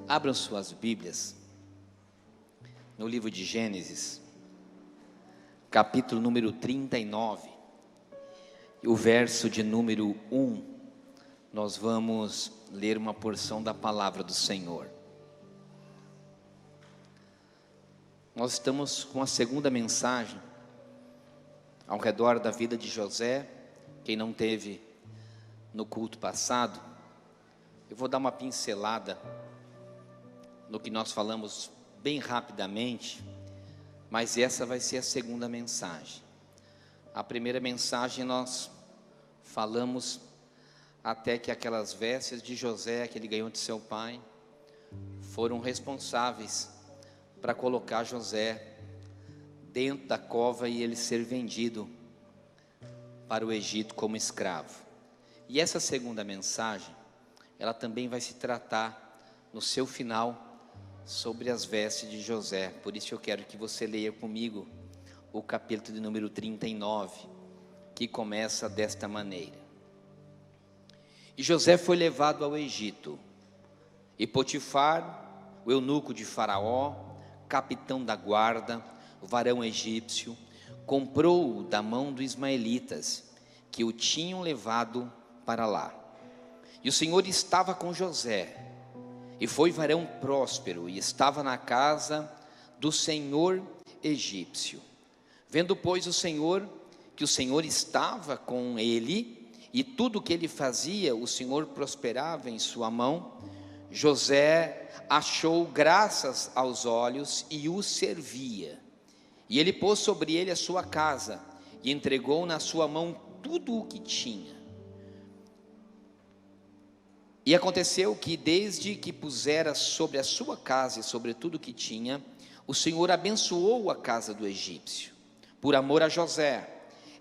Abram suas Bíblias no livro de Gênesis, capítulo número 39, e o verso de número 1, nós vamos ler uma porção da palavra do Senhor. Nós estamos com a segunda mensagem ao redor da vida de José. Quem não teve no culto passado, eu vou dar uma pincelada no que nós falamos bem rapidamente, mas essa vai ser a segunda mensagem. A primeira mensagem nós falamos até que aquelas vestes de José que ele ganhou de seu pai foram responsáveis para colocar José dentro da cova e ele ser vendido para o Egito como escravo. E essa segunda mensagem, ela também vai se tratar no seu final sobre as vestes de José. Por isso eu quero que você leia comigo o capítulo de número 39, que começa desta maneira: E José foi levado ao Egito, e Potifar, o eunuco de Faraó, capitão da guarda, o varão egípcio, comprou-o da mão dos ismaelitas, que o tinham levado para lá. E o Senhor estava com José, e foi varão próspero, e estava na casa do Senhor egípcio. Vendo, pois, o Senhor, que o Senhor estava com ele, e tudo o que ele fazia, o Senhor prosperava em sua mão, José achou graças aos olhos e o servia. E ele pôs sobre ele a sua casa, e entregou na sua mão tudo o que tinha. E aconteceu que, desde que pusera sobre a sua casa e sobre tudo o que tinha, o Senhor abençoou a casa do egípcio, por amor a José.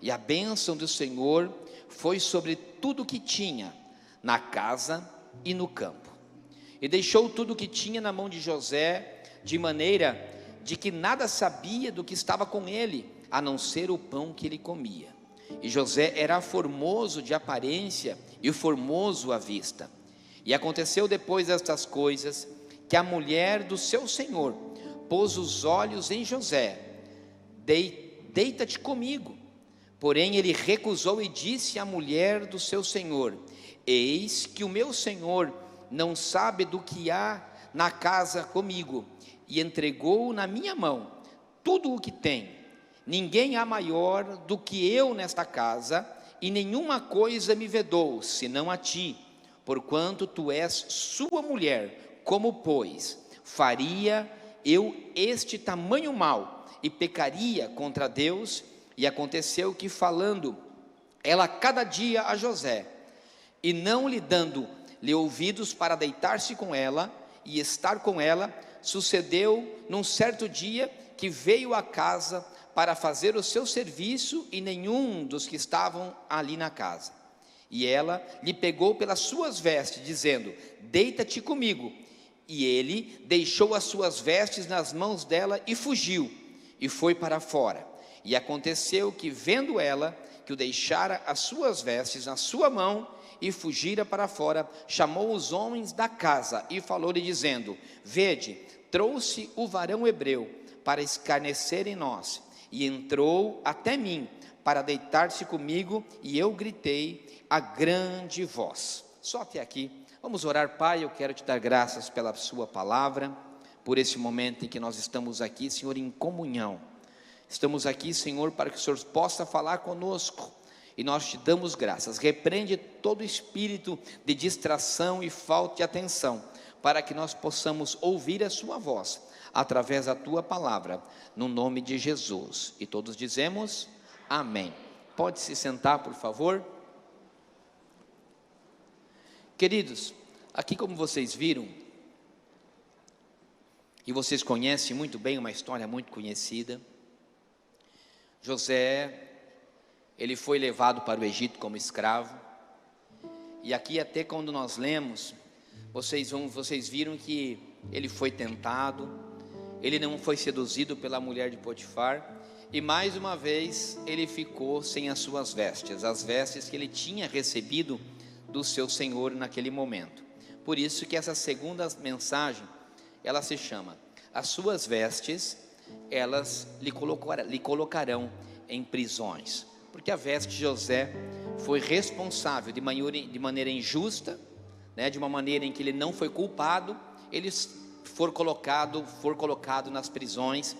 E a bênção do Senhor foi sobre tudo o que tinha, na casa e no campo. E deixou tudo o que tinha na mão de José, de maneira de que nada sabia do que estava com ele, a não ser o pão que ele comia. E José era formoso de aparência e formoso à vista. E aconteceu depois destas coisas, que a mulher do seu senhor pôs os olhos em José: deita-te comigo. Porém ele recusou e disse à mulher do seu senhor: eis que o meu senhor não sabe do que há na casa comigo, e entregou na minha mão tudo o que tem. Ninguém há maior do que eu nesta casa, e nenhuma coisa me vedou, senão a ti, porquanto tu és sua mulher. Como, pois, faria eu este tamanho mal, e pecaria contra Deus? E aconteceu que, falando ela cada dia a José, e não lhe dando-lhe ouvidos para deitar-se com ela e estar com ela, sucedeu num certo dia que veio à casa para fazer o seu serviço, e nenhum dos que estavam ali na casa. E ela lhe pegou pelas suas vestes, dizendo: deita-te comigo. E ele deixou as suas vestes nas mãos dela e fugiu, e foi para fora. E aconteceu que, vendo ela que o deixara as suas vestes na sua mão e fugira para fora, chamou os homens da casa e falou-lhe dizendo: vede, trouxe o varão hebreu para escarnecer em nós, e entrou até mim para deitar-se comigo, e eu gritei a grande voz. Só até aqui. Vamos orar. Pai, eu quero te dar graças pela sua palavra, por esse momento em que nós estamos aqui, Senhor, em comunhão. Estamos aqui, Senhor, para que o Senhor possa falar conosco, e nós te damos graças. Repreende todo espírito de distração e falta de atenção, para que nós possamos ouvir a sua voz, através da tua palavra, no nome de Jesus. E todos dizemos amém. Pode se sentar, por favor. Queridos, aqui, como vocês viram, e vocês conhecem muito bem, uma história muito conhecida, José, ele foi levado para o Egito como escravo. E aqui, até quando nós lemos, vocês viram que ele foi tentado, ele não foi seduzido pela mulher de Potifar, e mais uma vez ele ficou sem as suas vestes, as vestes que ele tinha recebido do seu senhor naquele momento. Por isso que essa segunda mensagem, ela se chama: as suas vestes, elas lhe colocarão em prisões. Porque a veste de José foi responsável de maneira injusta, né, de uma maneira em que ele não foi culpado. Ele for colocado nas prisões.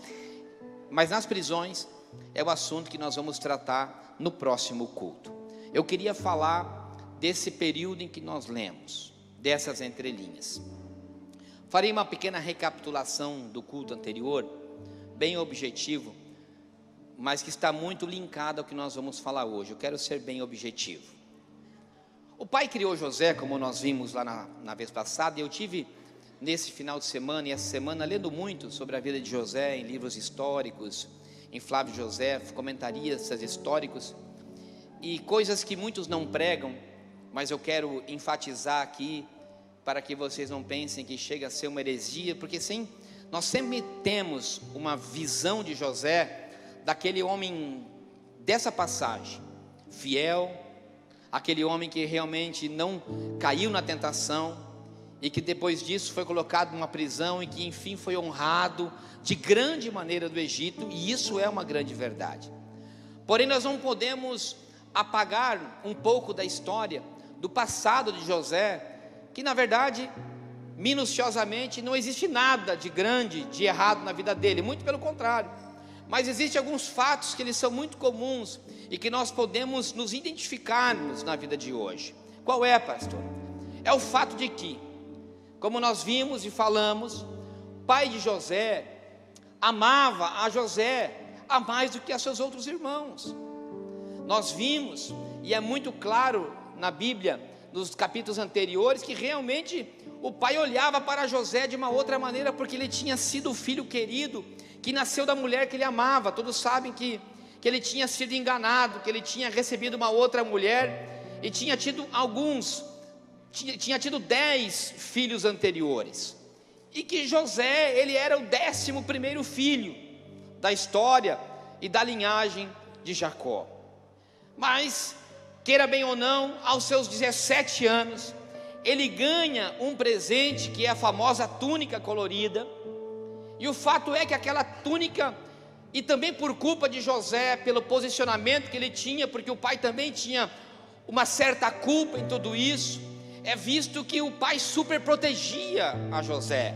Mas nas prisões é o assunto que nós vamos tratar no próximo culto. Eu queria falar desse período em que nós lemos, dessas entrelinhas. Farei uma pequena recapitulação do culto anterior, bem objetivo, mas que está muito linkado ao que nós vamos falar hoje. Eu quero ser bem objetivo. O pai criou José, como nós vimos lá na vez passada, e eu tive nesse final de semana e essa semana lendo muito sobre a vida de José em livros históricos, em Flávio José, comentaristas históricos, e coisas que muitos não pregam, mas eu quero enfatizar aqui, para que vocês não pensem que chega a ser uma heresia, porque sim, nós sempre temos uma visão de José, daquele homem dessa passagem, fiel, aquele homem que realmente não caiu na tentação, e que depois disso foi colocado numa prisão, e que enfim foi honrado de grande maneira do Egito, e isso é uma grande verdade. Porém nós não podemos apagar um pouco da história, do passado de José, que na verdade, minuciosamente, não existe nada de grande, de errado na vida dele, muito pelo contrário, mas existem alguns fatos que eles são muito comuns, e que nós podemos nos identificarmos na vida de hoje. Qual é, pastor? É o fato de que, como nós vimos e falamos, o pai de José amava a José a mais do que a seus outros irmãos. Nós vimos, e é muito claro na Bíblia, nos capítulos anteriores, que realmente o pai olhava para José de uma outra maneira, porque ele tinha sido o filho querido, que nasceu da mulher que ele amava. Todos sabem que ele tinha sido enganado, que ele tinha recebido uma outra mulher, e tinha tido 10 filhos anteriores, e que José, ele era o 11º filho da história e da linhagem de Jacó. Mas, queira bem ou não, aos seus 17 anos, ele ganha um presente, que é a famosa túnica colorida, e o fato é que aquela túnica, e também por culpa de José, pelo posicionamento que ele tinha, porque o pai também tinha uma certa culpa em tudo isso, é visto que o pai super protegia a José,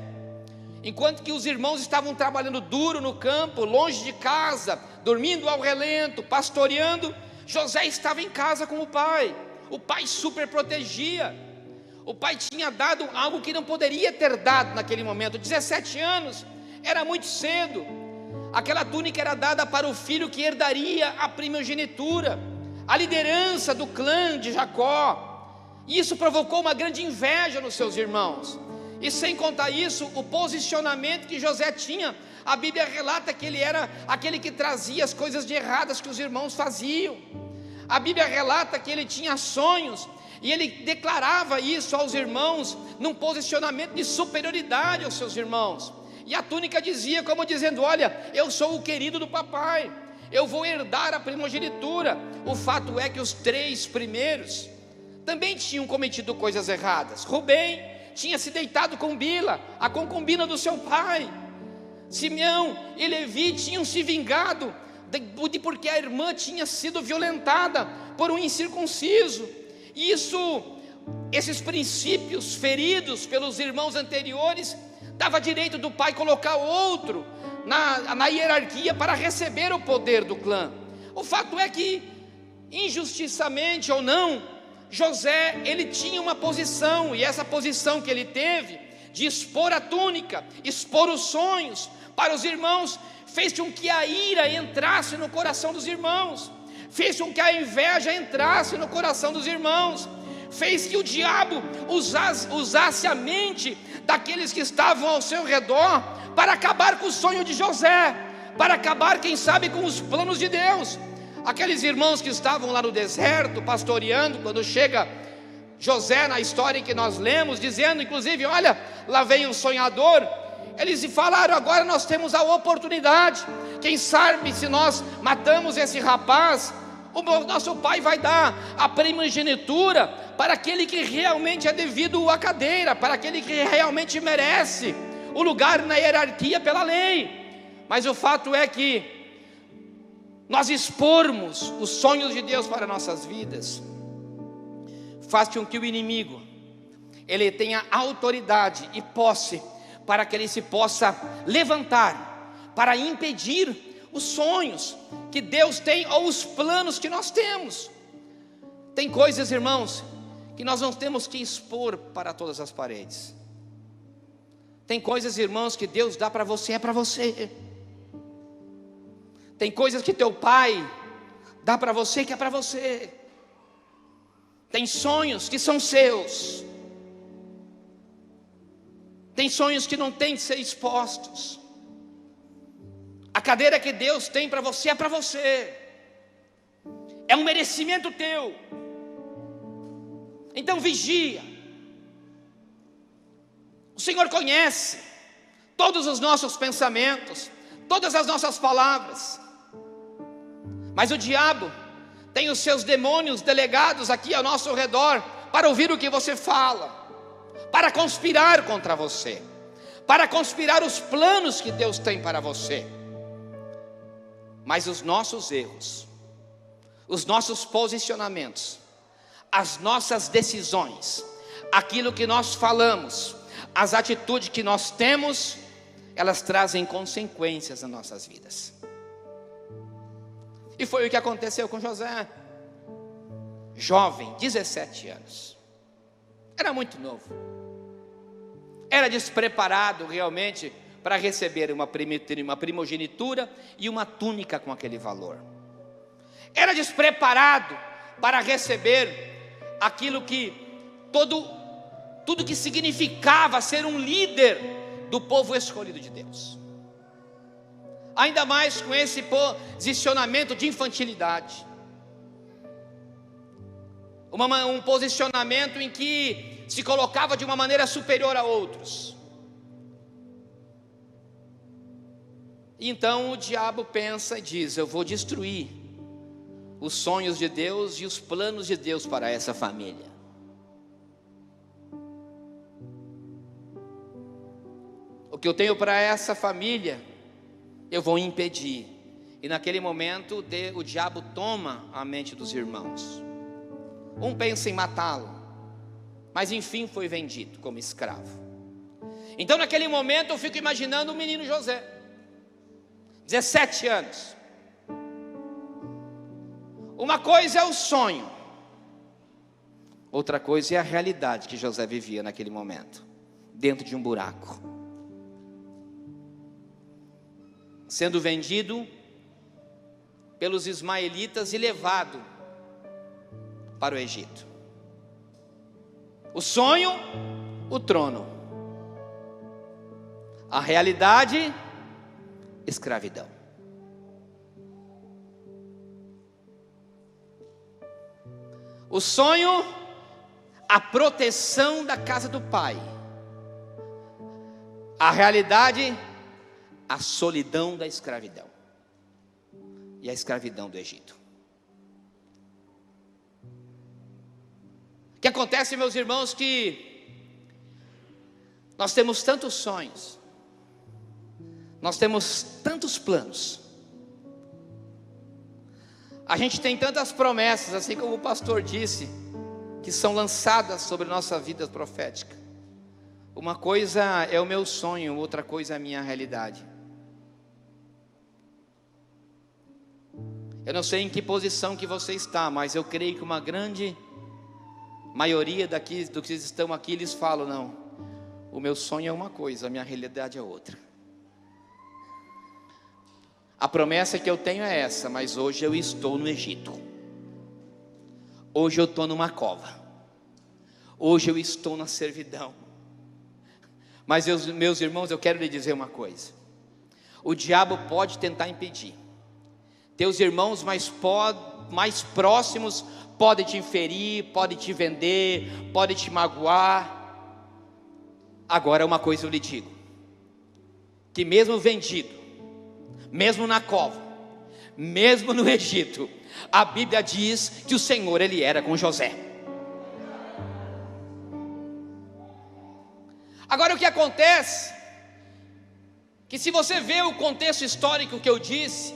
enquanto que os irmãos estavam trabalhando duro no campo, longe de casa, dormindo ao relento, pastoreando, José estava em casa com o pai super protegia. O pai tinha dado algo que não poderia ter dado naquele momento. 17 anos, era muito cedo. Aquela túnica era dada para o filho que herdaria a primogenitura, a liderança do clã de Jacó. E isso provocou uma grande inveja nos seus irmãos. E sem contar isso, o posicionamento que José tinha. A Bíblia relata que ele era aquele que trazia as coisas de erradas que os irmãos faziam. A Bíblia relata que ele tinha sonhos, e ele declarava isso aos irmãos, num posicionamento de superioridade aos seus irmãos. E a túnica dizia, como dizendo: olha, eu sou o querido do papai, eu vou herdar a primogenitura. O fato é que os 3 primeiros também tinham cometido coisas erradas. Rubem tinha se deitado com Bila, a concubina do seu pai. Simeão e Levi tinham se vingado porque a irmã tinha sido violentada por um incircunciso. Esses princípios feridos pelos irmãos anteriores, dava direito do pai colocar outro na hierarquia para receber o poder do clã. O fato é que, injustiçamente ou não, José, ele tinha uma posição, e essa posição que ele teve, de expor a túnica, expor os sonhos para os irmãos, fez com que a ira entrasse no coração dos irmãos, fez com que a inveja entrasse no coração dos irmãos, fez que o diabo usasse a mente daqueles que estavam ao seu redor, para acabar com o sonho de José, para acabar, quem sabe, com os planos de Deus. Aqueles irmãos que estavam lá no deserto, pastoreando, quando chega José na história em que nós lemos, dizendo inclusive: olha, lá vem um sonhador. Eles falaram: agora nós temos a oportunidade, quem sabe se nós matamos esse rapaz, O nosso Pai vai dar a primogenitura para aquele que realmente é devido à cadeira, para aquele que realmente merece o lugar na hierarquia pela lei. Mas o fato é que nós expormos os sonhos de Deus para nossas vidas faz com que o inimigo ele tenha autoridade e posse para que ele se possa levantar para impedir os sonhos que Deus tem ou os planos que nós temos. Tem coisas, irmãos, que nós não temos que expor para todas as paredes. Tem coisas, irmãos, que Deus dá para você, é para você. Tem coisas que teu pai dá para você, que é para você. Tem sonhos que são seus. Tem sonhos que não têm que ser expostos. A cadeira que Deus tem para você é para você. É um merecimento teu. Então vigia. O Senhor conhece todos os nossos pensamentos, todas as nossas palavras. Mas o diabo tem os seus demônios delegados aqui ao nosso redor para ouvir o que você fala, para conspirar contra você, para conspirar os planos que Deus tem para você. Mas os nossos erros, os nossos posicionamentos, as nossas decisões, aquilo que nós falamos, as atitudes que nós temos, elas trazem consequências nas nossas vidas. E foi o que aconteceu com José. Jovem, 17 anos. Era muito novo. Era despreparado realmente para receber uma primogenitura e uma túnica com aquele valor. Era despreparado para receber aquilo que tudo que significava ser um líder do povo escolhido de Deus. Ainda mais com esse posicionamento de infantilidade. Um posicionamento em que se colocava de uma maneira superior a outros. Então o diabo pensa e diz: eu vou destruir os sonhos de Deus e os planos de Deus para essa família. O que eu tenho para essa família, eu vou impedir. E naquele momento o diabo toma a mente dos irmãos. Um pensa em matá-lo, mas enfim foi vendido como escravo. Então naquele momento eu fico imaginando o menino José, 17 anos. Uma coisa é o sonho, outra coisa é a realidade que José vivia naquele momento, dentro de um buraco, sendo vendido pelos ismaelitas e levado para o Egito. O sonho, o trono. A realidade, escravidão. O sonho, a proteção da casa do pai. A realidade, a solidão da escravidão e a escravidão do Egito. O que acontece, meus irmãos, que nós temos tantos sonhos, nós temos tantos planos, a gente tem tantas promessas, assim como o pastor disse, que são lançadas sobre a nossa vida profética. Uma coisa é o meu sonho, outra coisa é a minha realidade. Eu não sei em que posição que você está, mas eu creio que uma grande maioria daqui, do que estão aqui, eles falam: não, o meu sonho é uma coisa, a minha realidade é outra. A promessa que eu tenho é essa, mas hoje eu estou no Egito. Hoje eu estou numa cova. Hoje eu estou na servidão. Mas meus irmãos, eu quero lhe dizer uma coisa. O diabo pode tentar impedir. Teus irmãos mais próximos podem te ferir, podem te vender, podem te magoar. Agora uma coisa eu lhe digo, que mesmo vendido, mesmo na cova, mesmo no Egito, A Bíblia diz que o Senhor, Ele era com José. Agora o que acontece, que se você vê o contexto histórico que eu disse,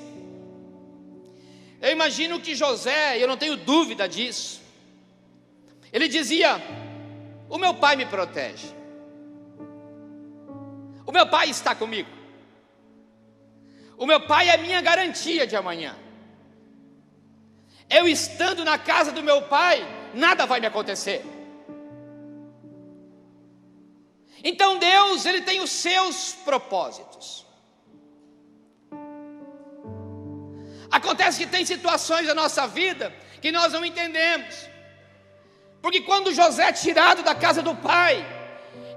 eu imagino que José, eu não tenho dúvida disso, ele dizia: o meu pai me protege, o meu pai está comigo, o meu pai é minha garantia de amanhã. Eu estando na casa do meu pai, nada vai me acontecer. Então Deus, Ele tem os seus propósitos. Acontece que tem situações da nossa vida que nós não entendemos. Porque quando José é tirado da casa do pai,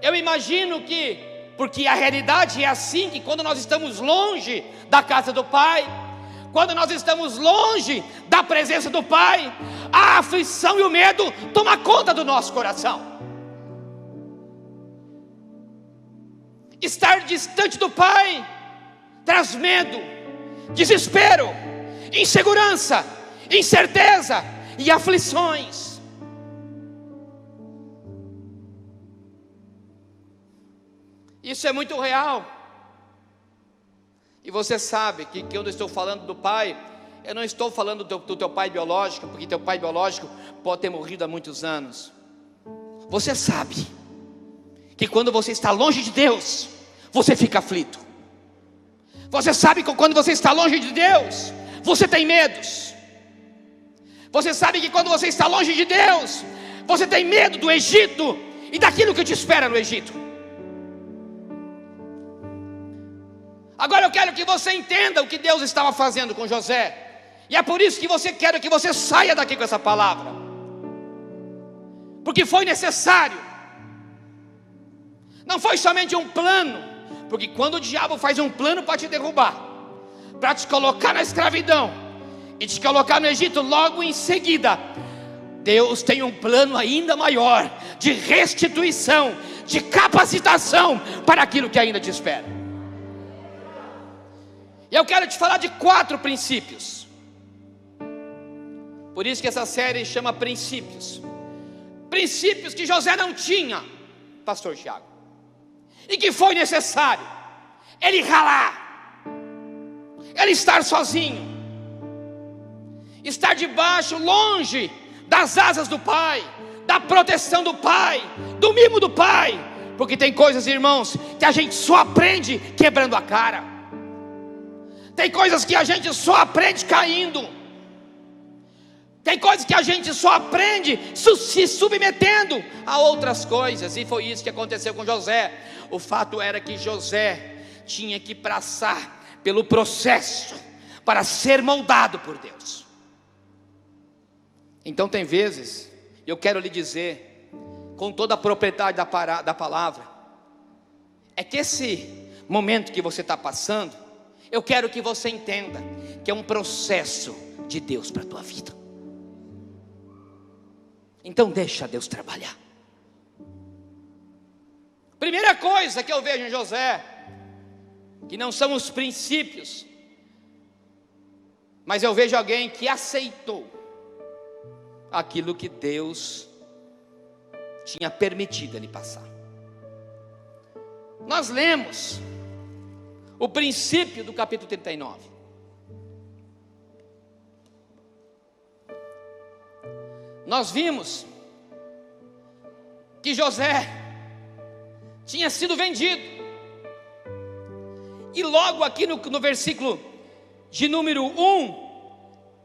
eu imagino que, porque a realidade é assim, que quando nós estamos longe da casa do pai, quando nós estamos longe da presença do pai, a aflição e o medo tomam conta do nosso coração. Estar distante do pai traz medo, desespero, insegurança, incerteza e aflições. Isso é muito real. E você sabe que quando eu estou falando do pai, eu não estou falando do teu pai biológico, porque teu pai biológico pode ter morrido há muitos anos. Você sabe que quando você está longe de Deus, você fica aflito. Você sabe que quando você está longe de Deus, você tem medos. Você sabe que quando você está longe de Deus, você tem medo do Egito e daquilo que te espera no Egito. Agora eu quero que você entenda o que Deus estava fazendo com José. E é por isso que quero que você saia daqui com essa palavra, porque foi necessário. Não foi somente um plano, porque quando o diabo faz um plano para te derrubar, para te colocar na escravidão e te colocar no Egito, logo em seguida, Deus tem um plano ainda maior, de restituição, de capacitação para aquilo que ainda te espera. E eu quero te falar de 4 princípios. Por isso que essa série chama Princípios. Princípios que José não tinha, pastor Tiago, e que foi necessário ele ralar, ele estar sozinho, estar debaixo, longe das asas do pai, da proteção do pai, do mimo do pai. Porque tem coisas, irmãos, que a gente só aprende quebrando a cara. Tem coisas que a gente só aprende caindo. Tem coisas que a gente só aprende se submetendo a outras coisas. E foi isso que aconteceu com José. O fato era que José tinha que passar pelo processo para ser moldado por Deus. Então tem vezes, eu quero lhe dizer, com toda a propriedade da palavra, é que esse momento que você está passando, eu quero que você entenda que é um processo de Deus para a tua vida. Então deixa Deus trabalhar. Primeira coisa que eu vejo em José, que não são os princípios, mas eu vejo alguém que aceitou aquilo que Deus tinha permitido ele passar. Nós lemos o princípio do capítulo 39. Nós vimos que José tinha sido vendido. E logo aqui no versículo de número 1,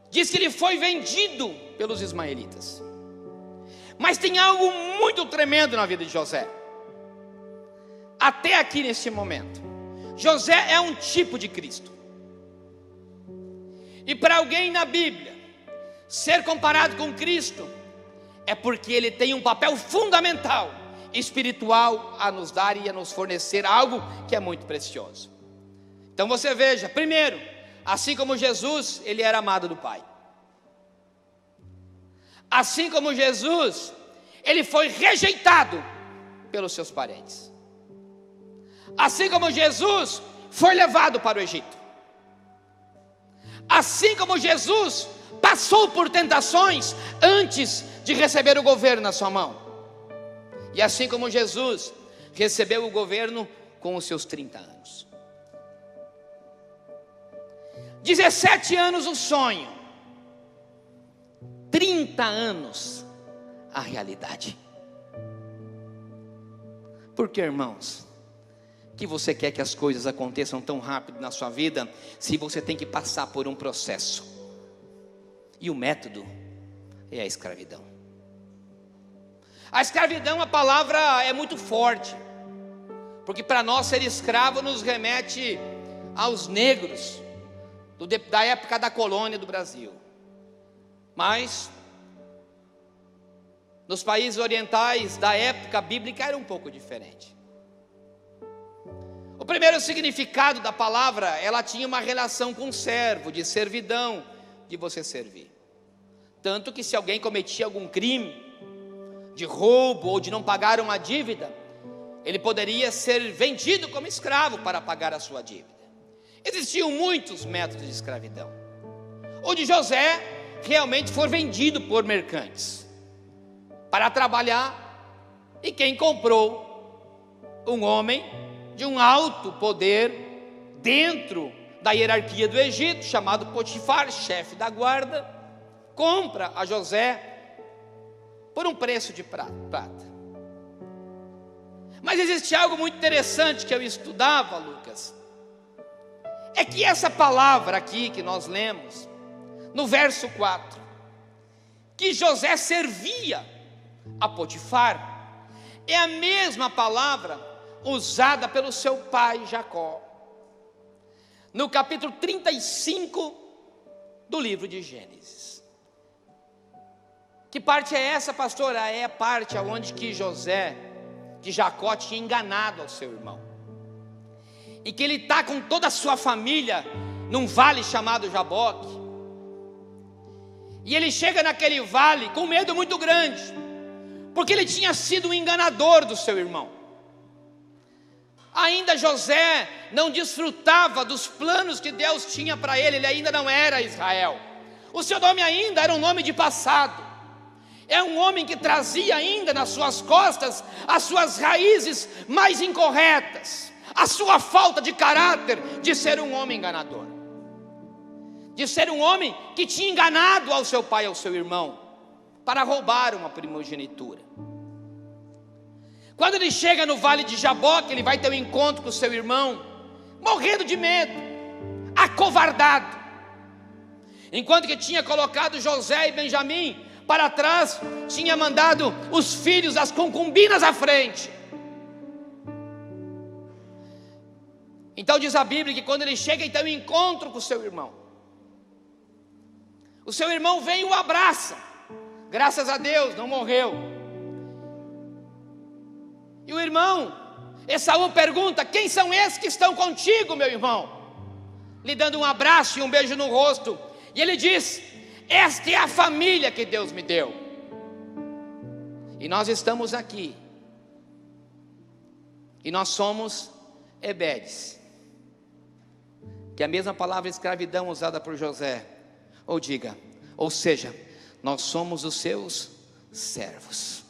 diz que ele foi vendido pelos ismaelitas. Mas tem algo muito tremendo na vida de José. Até aqui neste momento, José é um tipo de Cristo. E para alguém na Bíblia ser comparado com Cristo, é porque ele tem um papel fundamental, espiritual, a nos dar e a nos fornecer algo que é muito precioso. Então você veja, primeiro, assim como Jesus, ele era amado do Pai. Assim como Jesus, ele foi rejeitado pelos seus parentes. Assim como Jesus foi levado para o Egito. Assim como Jesus passou por tentações antes de receber o governo na sua mão. E assim como Jesus recebeu o governo com os seus 30 anos. 17 anos o sonho, 30 anos a realidade. Por que, irmãos, que você quer que as coisas aconteçam tão rápido na sua vida, se você tem que passar por um processo? E o método é a escravidão. A escravidão, a palavra é muito forte, porque para nós ser escravo nos remete aos negros da época da colônia do Brasil. Mas nos países orientais da época bíblica era um pouco diferente. O primeiro significado da palavra, ela tinha uma relação com o servo, de servidão, de você servir. Tanto que se alguém cometia algum crime, de roubo ou de não pagar uma dívida, ele poderia ser vendido como escravo para pagar a sua dívida. Existiam muitos métodos de escravidão. O de José realmente foi vendido por mercantes para trabalhar, e quem comprou? Um homem de um alto poder dentro da hierarquia do Egito, chamado Potifar, chefe da guarda, compra a José por um preço de prata. Mas existe algo muito interessante que eu estudava, Lucas, é que essa palavra aqui que nós lemos, no verso 4, que José servia a Potifar, é a mesma palavra usada pelo seu pai Jacó, no capítulo 35 do livro de Gênesis. Que parte é essa, pastora? É a parte onde que Jacó tinha enganado ao seu irmão, e que ele está com toda a sua família num vale chamado Jaboque, e ele chega naquele vale com medo muito grande, porque ele tinha sido um enganador do seu irmão. Ainda José não desfrutava dos planos que Deus tinha para ele, ele ainda não era Israel, o seu nome ainda era um nome de passado. É um homem que trazia ainda nas suas costas as suas raízes mais incorretas, a sua falta de caráter de ser um homem enganador, de ser um homem que tinha enganado ao seu pai e ao seu irmão para roubar uma primogenitura. Quando ele chega no vale de Jaboque, ele vai ter um encontro com o seu irmão, morrendo de medo, acovardado. Enquanto que tinha colocado José e Benjamim para trás, tinha mandado os filhos, as concubinas à frente. Então diz a Bíblia que quando ele chega, então encontro com o seu irmão, o seu irmão vem e o abraça. Graças a Deus não morreu. E o irmão Esaú pergunta: quem são esses que estão contigo, meu irmão? Lhe dando um abraço e um beijo no rosto. E ele diz: esta é a família que Deus me deu, e nós estamos aqui, e nós somos Ebedes, que é a mesma palavra escravidão usada por José, ou seja, nós somos os seus servos.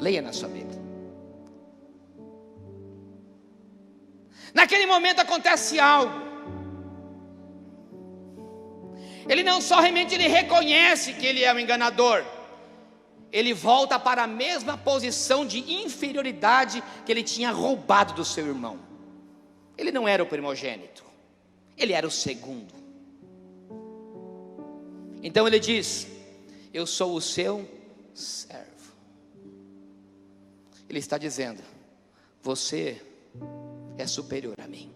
Leia na sua Bíblia. Naquele momento acontece algo. Ele não somente ele reconhece que ele é um enganador, ele volta para a mesma posição de inferioridade que ele tinha roubado do seu irmão. Ele não era o primogênito, ele era o segundo. Então ele diz: eu sou o seu servo. Ele está dizendo: você é superior a mim.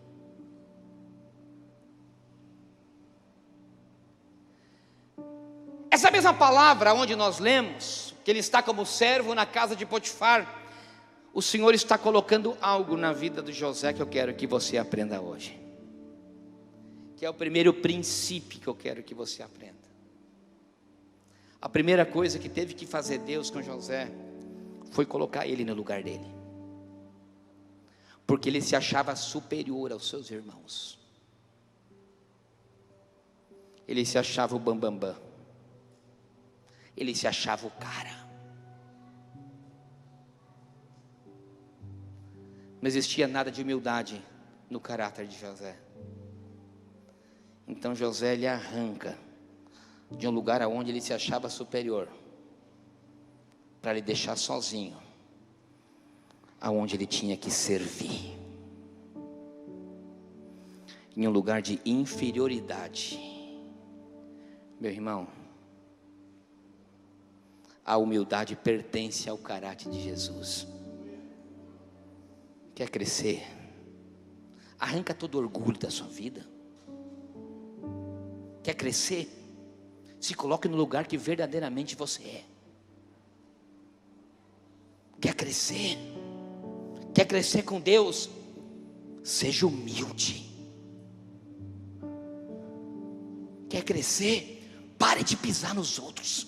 Essa mesma palavra onde nós lemos que ele está como servo na casa de Potifar, o Senhor está colocando algo na vida de José que eu quero que você aprenda hoje, que é o primeiro princípio que eu quero que você aprenda. A primeira coisa que teve que fazer Deus com José foi colocar ele no lugar dele, porque ele se achava superior aos seus irmãos, ele se achava o bambambam. ele se achava o cara. Não existia nada de humildade no caráter de José. Então José lhe arranca de um lugar aonde ele se achava superior, para lhe deixar sozinho, aonde ele tinha que servir, em um lugar de inferioridade. Meu irmão, a humildade pertence ao caráter de Jesus. Quer crescer? Arranca todo orgulho da sua vida. Quer crescer? Se coloque no lugar que verdadeiramente você é. Quer crescer? Quer crescer com Deus? Seja humilde. Quer crescer? Pare de pisar nos outros.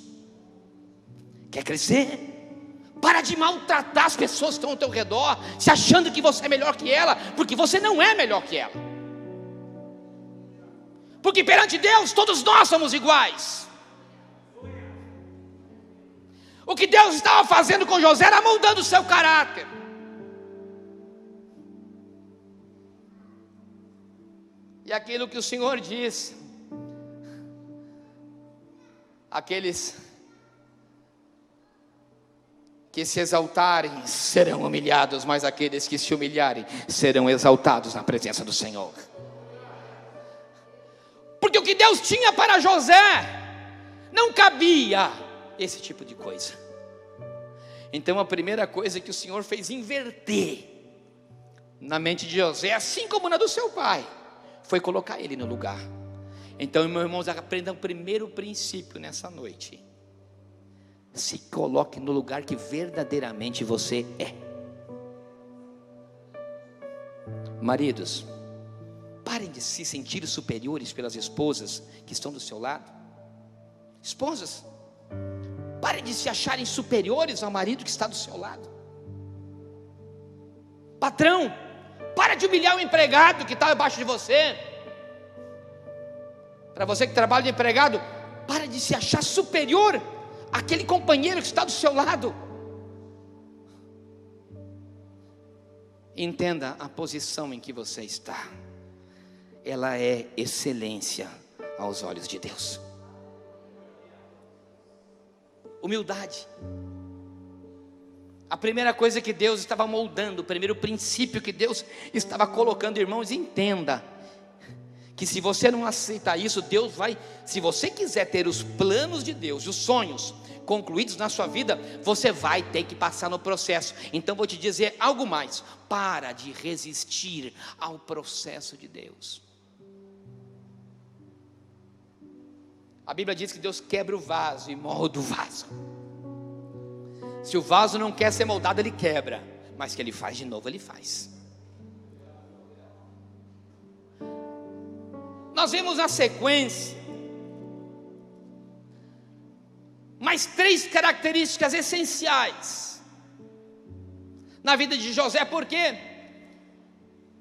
Quer crescer? Para de maltratar as pessoas que estão ao teu redor, se achando que você é melhor que ela, porque você não é melhor que ela. Porque perante Deus todos nós somos iguais. O que Deus estava fazendo com José era moldando o seu caráter. E aquilo que o Senhor diz: aqueles que se exaltarem serão humilhados, mas aqueles que se humilharem serão exaltados na presença do Senhor. Porque o que Deus tinha para José não cabia esse tipo de coisa. Então a primeira coisa que o Senhor fez inverter na mente de José, assim como na do seu pai, foi colocar ele no lugar. Então, meus irmãos, aprendam o primeiro princípio nessa noite: se coloque no lugar que verdadeiramente você é. Maridos, parem de se sentir superiores pelas esposas que estão do seu lado. Esposas, parem de se acharem superiores ao marido que está do seu lado. Patrão, para de humilhar o empregado que está abaixo de você. Para você que trabalha de empregado, para de se achar superior àquele companheiro que está do seu lado. Entenda a posição em que você está. Ela é excelência aos olhos de Deus. Humildade. A primeira coisa que Deus estava moldando, o primeiro princípio que Deus estava colocando, irmãos, entenda que se você não aceitar isso, Deus vai, se você quiser ter os planos de Deus, os sonhos concluídos na sua vida, você vai ter que passar no processo. Então vou te dizer algo mais: para de resistir ao processo de Deus. A Bíblia diz que Deus quebra o vaso e molda o vaso. Se o vaso não quer ser moldado, ele quebra, mas que ele faz de novo, ele faz. Nós vemos na sequência mais 3 características essenciais na vida de José. Por quê?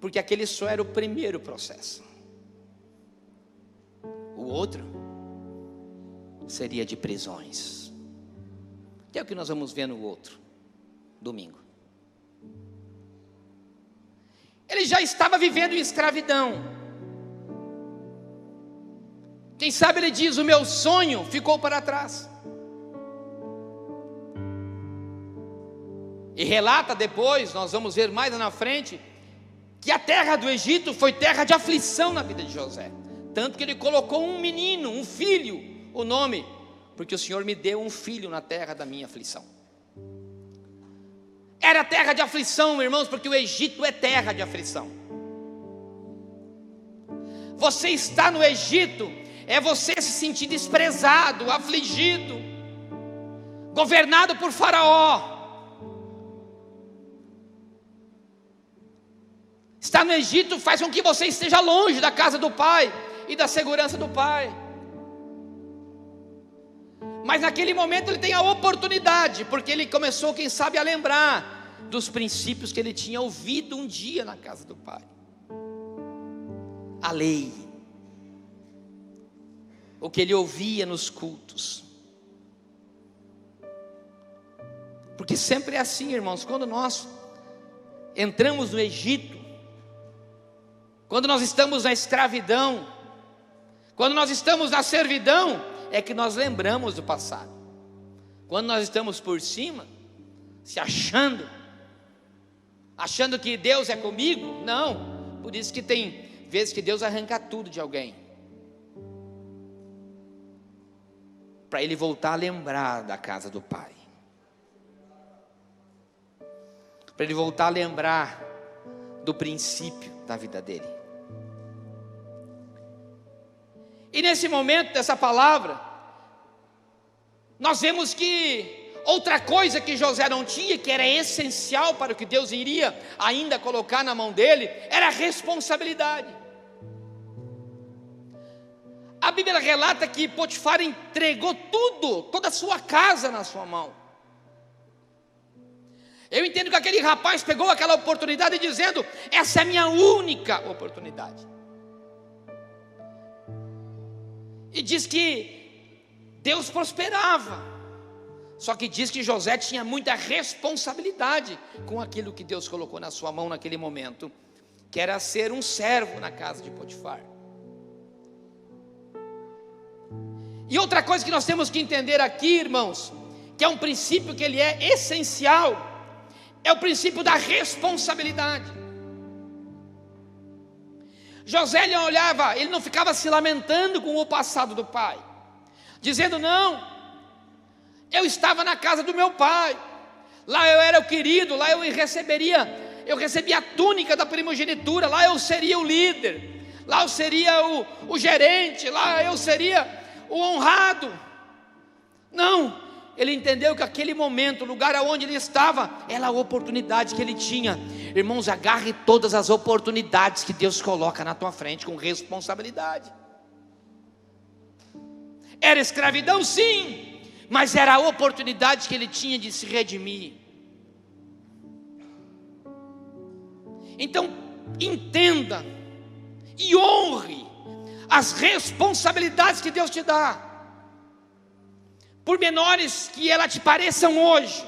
Porque aquele só era o primeiro processo. O outro seria de prisões, que é o que nós vamos ver no outro domingo. Ele já estava vivendo em escravidão. Quem sabe ele diz: o meu sonho ficou para trás. E relata depois, nós vamos ver mais lá na frente, que a terra do Egito foi terra de aflição na vida de José. Tanto que ele colocou um menino, um filho, o nome, porque o Senhor me deu um filho na terra da minha aflição. Era terra de aflição, irmãos, porque o Egito é terra de aflição. Você está no Egito, é você se sentir desprezado, afligido, governado por Faraó. Estar no Egito faz com que você esteja longe da casa do pai e da segurança do pai. Mas naquele momento ele tem a oportunidade, porque ele começou, quem sabe, a lembrar dos princípios que ele tinha ouvido um dia na casa do pai. A lei, o que ele ouvia nos cultos, Porque sempre é assim, irmãos, quando nós entramos no Egito, quando nós estamos na escravidão, quando nós estamos na servidão, é que nós lembramos do passado. Quando nós estamos por cima, se achando que Deus é comigo, não. Por isso que tem vezes que Deus arranca tudo de alguém, para ele voltar a lembrar da casa do Pai, para ele voltar a lembrar do princípio da vida dele. E nesse momento dessa palavra, nós vemos que outra coisa que José não tinha, que era essencial para o que Deus iria ainda colocar na mão dele, era a responsabilidade. A Bíblia relata que Potifar entregou tudo, toda a sua casa na sua mão. Eu entendo que aquele rapaz pegou aquela oportunidade dizendo: essa é a minha única oportunidade. E diz que Deus prosperava. Só que diz que José tinha muita responsabilidade com aquilo que Deus colocou na sua mão naquele momento, que era ser um servo na casa de Potifar. E outra coisa que nós temos que entender aqui, irmãos, que é um princípio que ele é essencial, é o princípio da responsabilidade. José, ele olhava, ele não ficava se lamentando com o passado do pai, dizendo: não, eu estava na casa do meu pai, lá eu era o querido, lá eu recebia a túnica da primogenitura, lá eu seria o líder, lá eu seria o gerente, lá eu seria o honrado. Não, ele entendeu que aquele momento, o lugar onde ele estava, era a oportunidade que ele tinha. Irmãos, agarre todas as oportunidades que Deus coloca na tua frente com responsabilidade. Era escravidão, sim, mas era a oportunidade que ele tinha de se redimir. Então, entenda e honre as responsabilidades que Deus te dá, por menores que elas te pareçam hoje,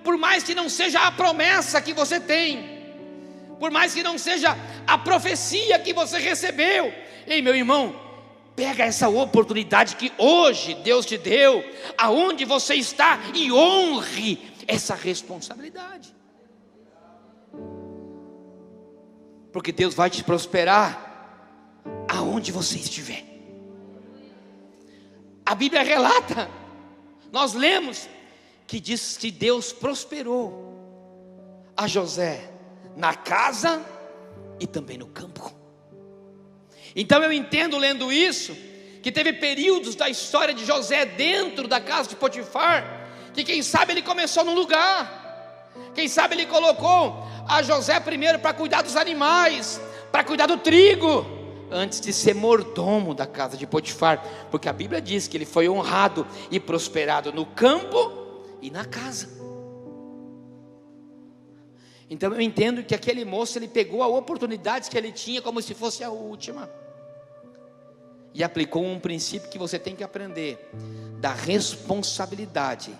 por mais que não seja a promessa que você tem, por mais que não seja a profecia que você recebeu. Ei, meu irmão, pega essa oportunidade que hoje Deus te deu, aonde você está, e honre essa responsabilidade, porque Deus vai te prosperar aonde você estiver. A Bíblia relata, nós lemos, que diz que Deus prosperou a José na casa e também no campo. Então eu entendo, lendo isso, que teve períodos da história de José dentro da casa de Potifar, que quem sabe ele começou num lugar, quem sabe ele colocou a José primeiro para cuidar dos animais, para cuidar do trigo, antes de ser mordomo da casa de Potifar, porque a Bíblia diz que ele foi honrado e prosperado no campo e na casa. Então eu entendo que aquele moço, ele pegou a oportunidade que ele tinha como se fosse a última, e aplicou um princípio que você tem que aprender, da responsabilidade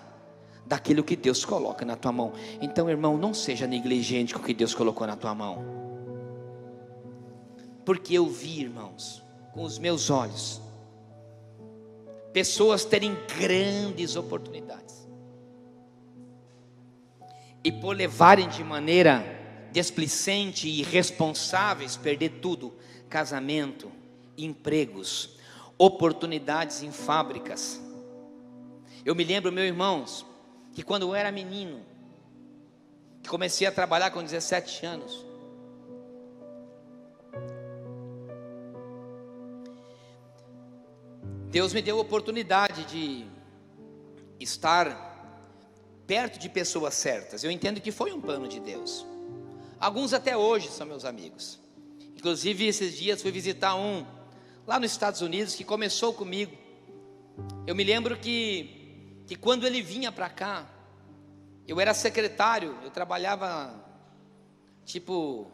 daquilo que Deus coloca na tua mão. Então, irmão, não seja negligente com o que Deus colocou na tua mão, porque eu vi, irmãos, com os meus olhos, pessoas terem grandes oportunidades, e por levarem de maneira displicente e irresponsáveis, perder tudo: casamento, empregos, oportunidades em fábricas. Eu me lembro, meus irmãos, que quando eu era menino, que comecei a trabalhar com 17 anos, Deus me deu a oportunidade de estar perto de pessoas certas. Eu entendo que foi um plano de Deus. Alguns até hoje são meus amigos. Inclusive esses dias fui visitar um lá nos Estados Unidos que começou comigo. Eu me lembro que quando ele vinha para cá, eu era secretário, eu trabalhava tipo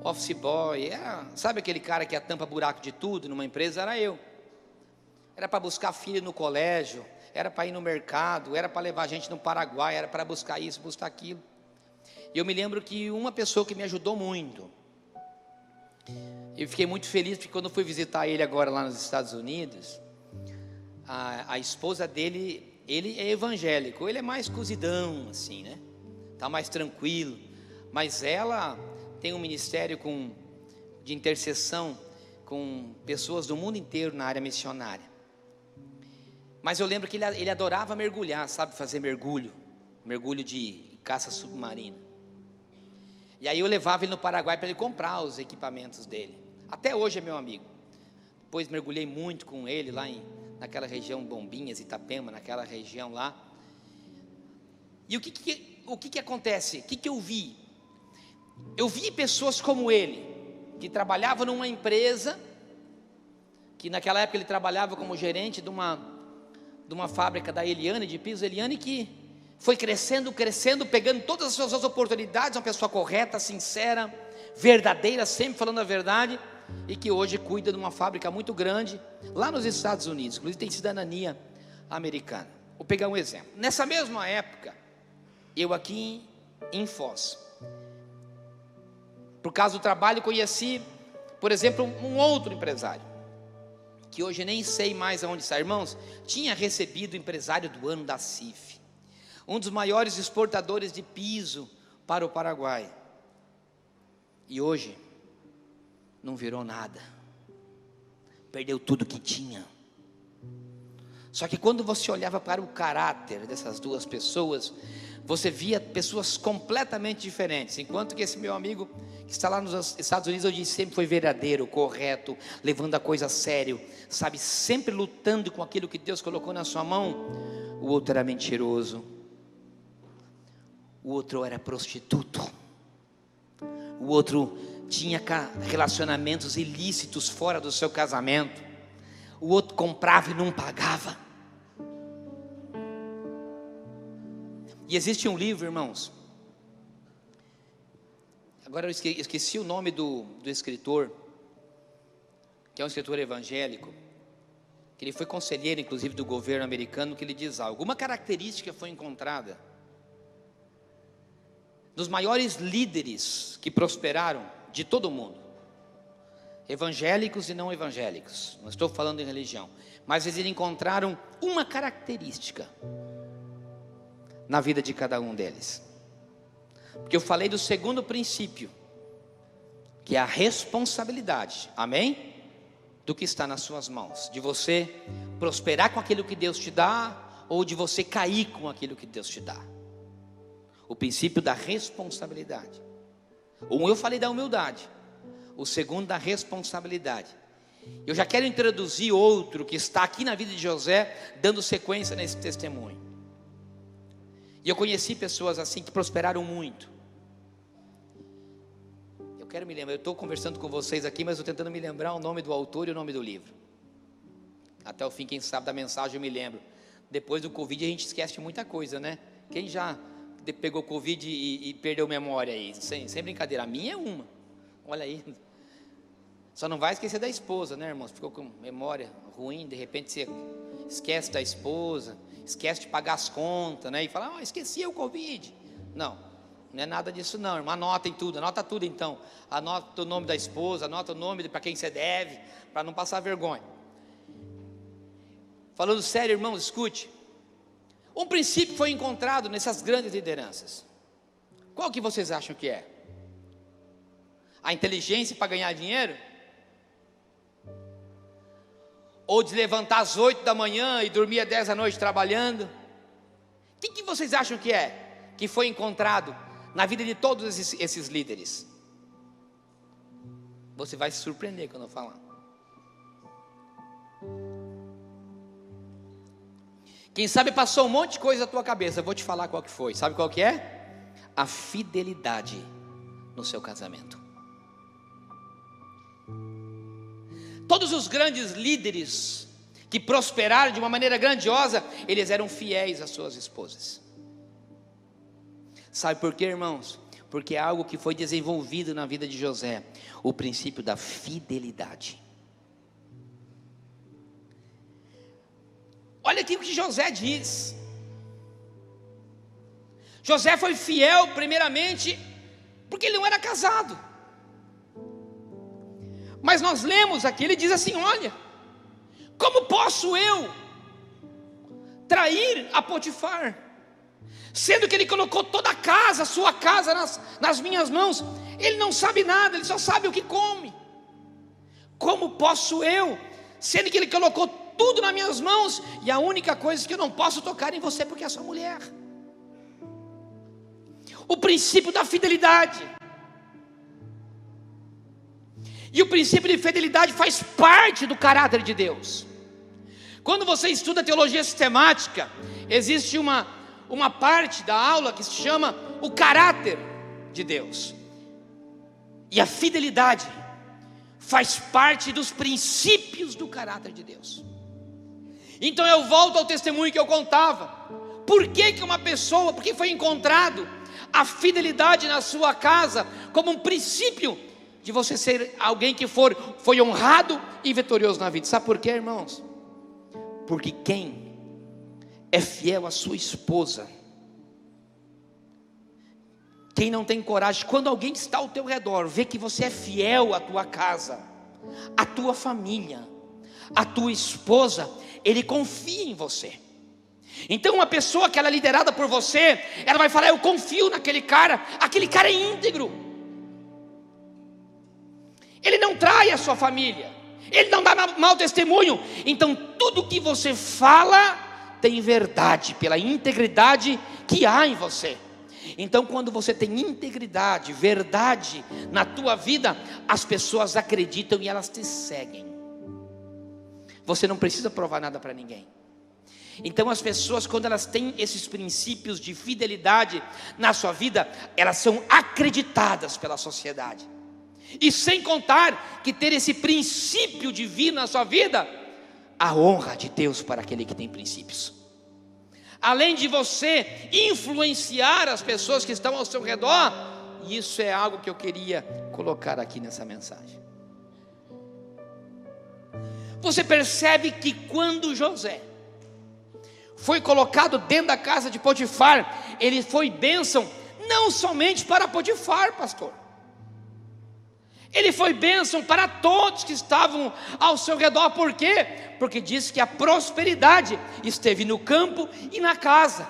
office boy, sabe aquele cara que tampa buraco de tudo numa empresa? Era eu. Era para buscar filho no colégio, era para ir no mercado, era para levar a gente no Paraguai, era para buscar isso, buscar aquilo. E eu me lembro que uma pessoa que me ajudou muito, eu fiquei muito feliz, porque quando eu fui visitar ele agora lá nos Estados Unidos, a esposa dele, ele é evangélico, ele é mais cozidão, assim, né? Tá mais tranquilo, mas ela tem um ministério de intercessão com pessoas do mundo inteiro na área missionária. Mas eu lembro que ele adorava mergulhar, sabe, fazer mergulho de caça submarina. E aí eu levava ele no Paraguai para ele comprar os equipamentos dele. Até hoje é meu amigo. Depois mergulhei muito com ele lá naquela região, Bombinhas, Itapema, naquela região lá. E o que acontece? O que eu vi? Eu vi pessoas como ele, que trabalhavam numa empresa, que naquela época ele trabalhava como gerente de uma fábrica da Eliane, de piso Eliane, que foi crescendo, pegando todas as suas oportunidades, uma pessoa correta, sincera, verdadeira, sempre falando a verdade, e que hoje cuida de uma fábrica muito grande, lá nos Estados Unidos, inclusive tem cidadania americana. Vou pegar um exemplo. Nessa mesma época, eu aqui em Foz, por causa do trabalho, conheci, por exemplo, um outro empresário, que hoje nem sei mais aonde está. Irmãos, tinha recebido o empresário do ano da CIF, um dos maiores exportadores de piso para o Paraguai, e hoje não virou nada, perdeu tudo que tinha. Só que quando você olhava para o caráter dessas duas pessoas, você via pessoas completamente diferentes. Enquanto que esse meu amigo que está lá nos Estados Unidos, eu disse, sempre foi verdadeiro, correto, levando a coisa a sério, sabe, sempre lutando com aquilo que Deus colocou na sua mão. O outro era mentiroso, o outro era prostituto, o outro tinha relacionamentos ilícitos fora do seu casamento, o outro comprava e não pagava. E existe um livro, irmãos, agora eu esqueci o nome do escritor, que é um escritor evangélico, que ele foi conselheiro inclusive do governo americano, que ele diz algo. Uma característica foi encontrada dos maiores líderes que prosperaram de todo o mundo, evangélicos e não evangélicos, não estou falando em religião, mas eles encontraram uma característica na vida de cada um deles, porque eu falei do segundo princípio, que é a responsabilidade, amém? Do que está nas suas mãos, de você prosperar com aquilo que Deus te dá, ou de você cair com aquilo que Deus te dá. O princípio da responsabilidade. Um, eu falei da humildade, o segundo da responsabilidade. Eu já quero introduzir outro que está aqui na vida de José, dando sequência nesse testemunho. E eu conheci pessoas assim que prosperaram muito. Eu quero me lembrar, eu estou conversando com vocês aqui, mas estou tentando me lembrar o nome do autor e o nome do livro. Até o fim, quem sabe da mensagem eu me lembro. Depois do Covid a gente esquece de muita coisa, né? Quem já pegou Covid e perdeu memória aí? Sem brincadeira, a minha é uma. Olha aí. Só não vai esquecer da esposa, né, irmãos? Ficou com memória ruim, de repente você esquece da esposa, esquece de pagar as contas, né? E fala, esqueci o Covid. Não é nada disso não, irmão. Anotem tudo, anota tudo então. Anota o nome da esposa, anota o nome para quem você deve, para não passar vergonha. Falando sério, irmãos, escute. Um princípio foi encontrado nessas grandes lideranças. Qual que vocês acham que é? A inteligência para ganhar dinheiro? Ou de levantar às 8 da manhã e dormir às 10 da noite trabalhando? O que vocês acham que é? Que foi encontrado na vida de todos esses líderes? Você vai se surpreender quando eu falar. Quem sabe passou um monte de coisa na tua cabeça. Eu vou te falar qual que foi. Sabe qual que é? A fidelidade no seu casamento. Todos os grandes líderes que prosperaram de uma maneira grandiosa, eles eram fiéis às suas esposas. Sabe por quê, irmãos? Porque é algo que foi desenvolvido na vida de José, o princípio da fidelidade. Olha aqui o que José diz. José foi fiel primeiramente porque ele não era casado. Mas nós lemos aqui, ele diz assim: olha, como posso eu trair a Potifar, sendo que ele colocou toda a casa, a sua casa nas minhas mãos? Ele não sabe nada, ele só sabe o que come. Como posso eu, sendo que ele colocou tudo nas minhas mãos, e a única coisa que eu não posso tocar em você porque é sua mulher? O princípio da fidelidade. E o princípio de fidelidade faz parte do caráter de Deus. Quando você estuda teologia sistemática, existe uma parte da aula que se chama o caráter de Deus. E a fidelidade faz parte dos princípios do caráter de Deus. Então eu volto ao testemunho que eu contava. Por que uma pessoa, porque foi encontrado a fidelidade na sua casa como um princípio de você ser alguém que foi honrado e vitorioso na vida. Sabe por quê, irmãos? Porque quem é fiel à sua esposa, quem não tem coragem, quando alguém está ao teu redor, vê que você é fiel à tua casa, à tua família, à tua esposa, ele confia em você. Então uma pessoa que ela é liderada por você, ela vai falar: eu confio naquele cara, aquele cara é íntegro, ele não trai a sua família, ele não dá mau testemunho. Então tudo que você fala tem verdade, pela integridade que há em você. Então quando você tem integridade, verdade na tua vida, as pessoas acreditam e elas te seguem. Você não precisa provar nada para ninguém. Então as pessoas, quando elas têm esses princípios de fidelidade na sua vida, elas são acreditadas pela sociedade. E sem contar que ter esse princípio divino na sua vida, a honra de Deus para aquele que tem princípios. Além de você influenciar as pessoas que estão ao seu redor, isso é algo que eu queria colocar aqui nessa mensagem. Você percebe que quando José foi colocado dentro da casa de Potifar, ele foi bênção não somente para Potifar, pastor. Ele foi bênção para todos que estavam ao seu redor. Por quê? Porque diz que a prosperidade esteve no campo e na casa.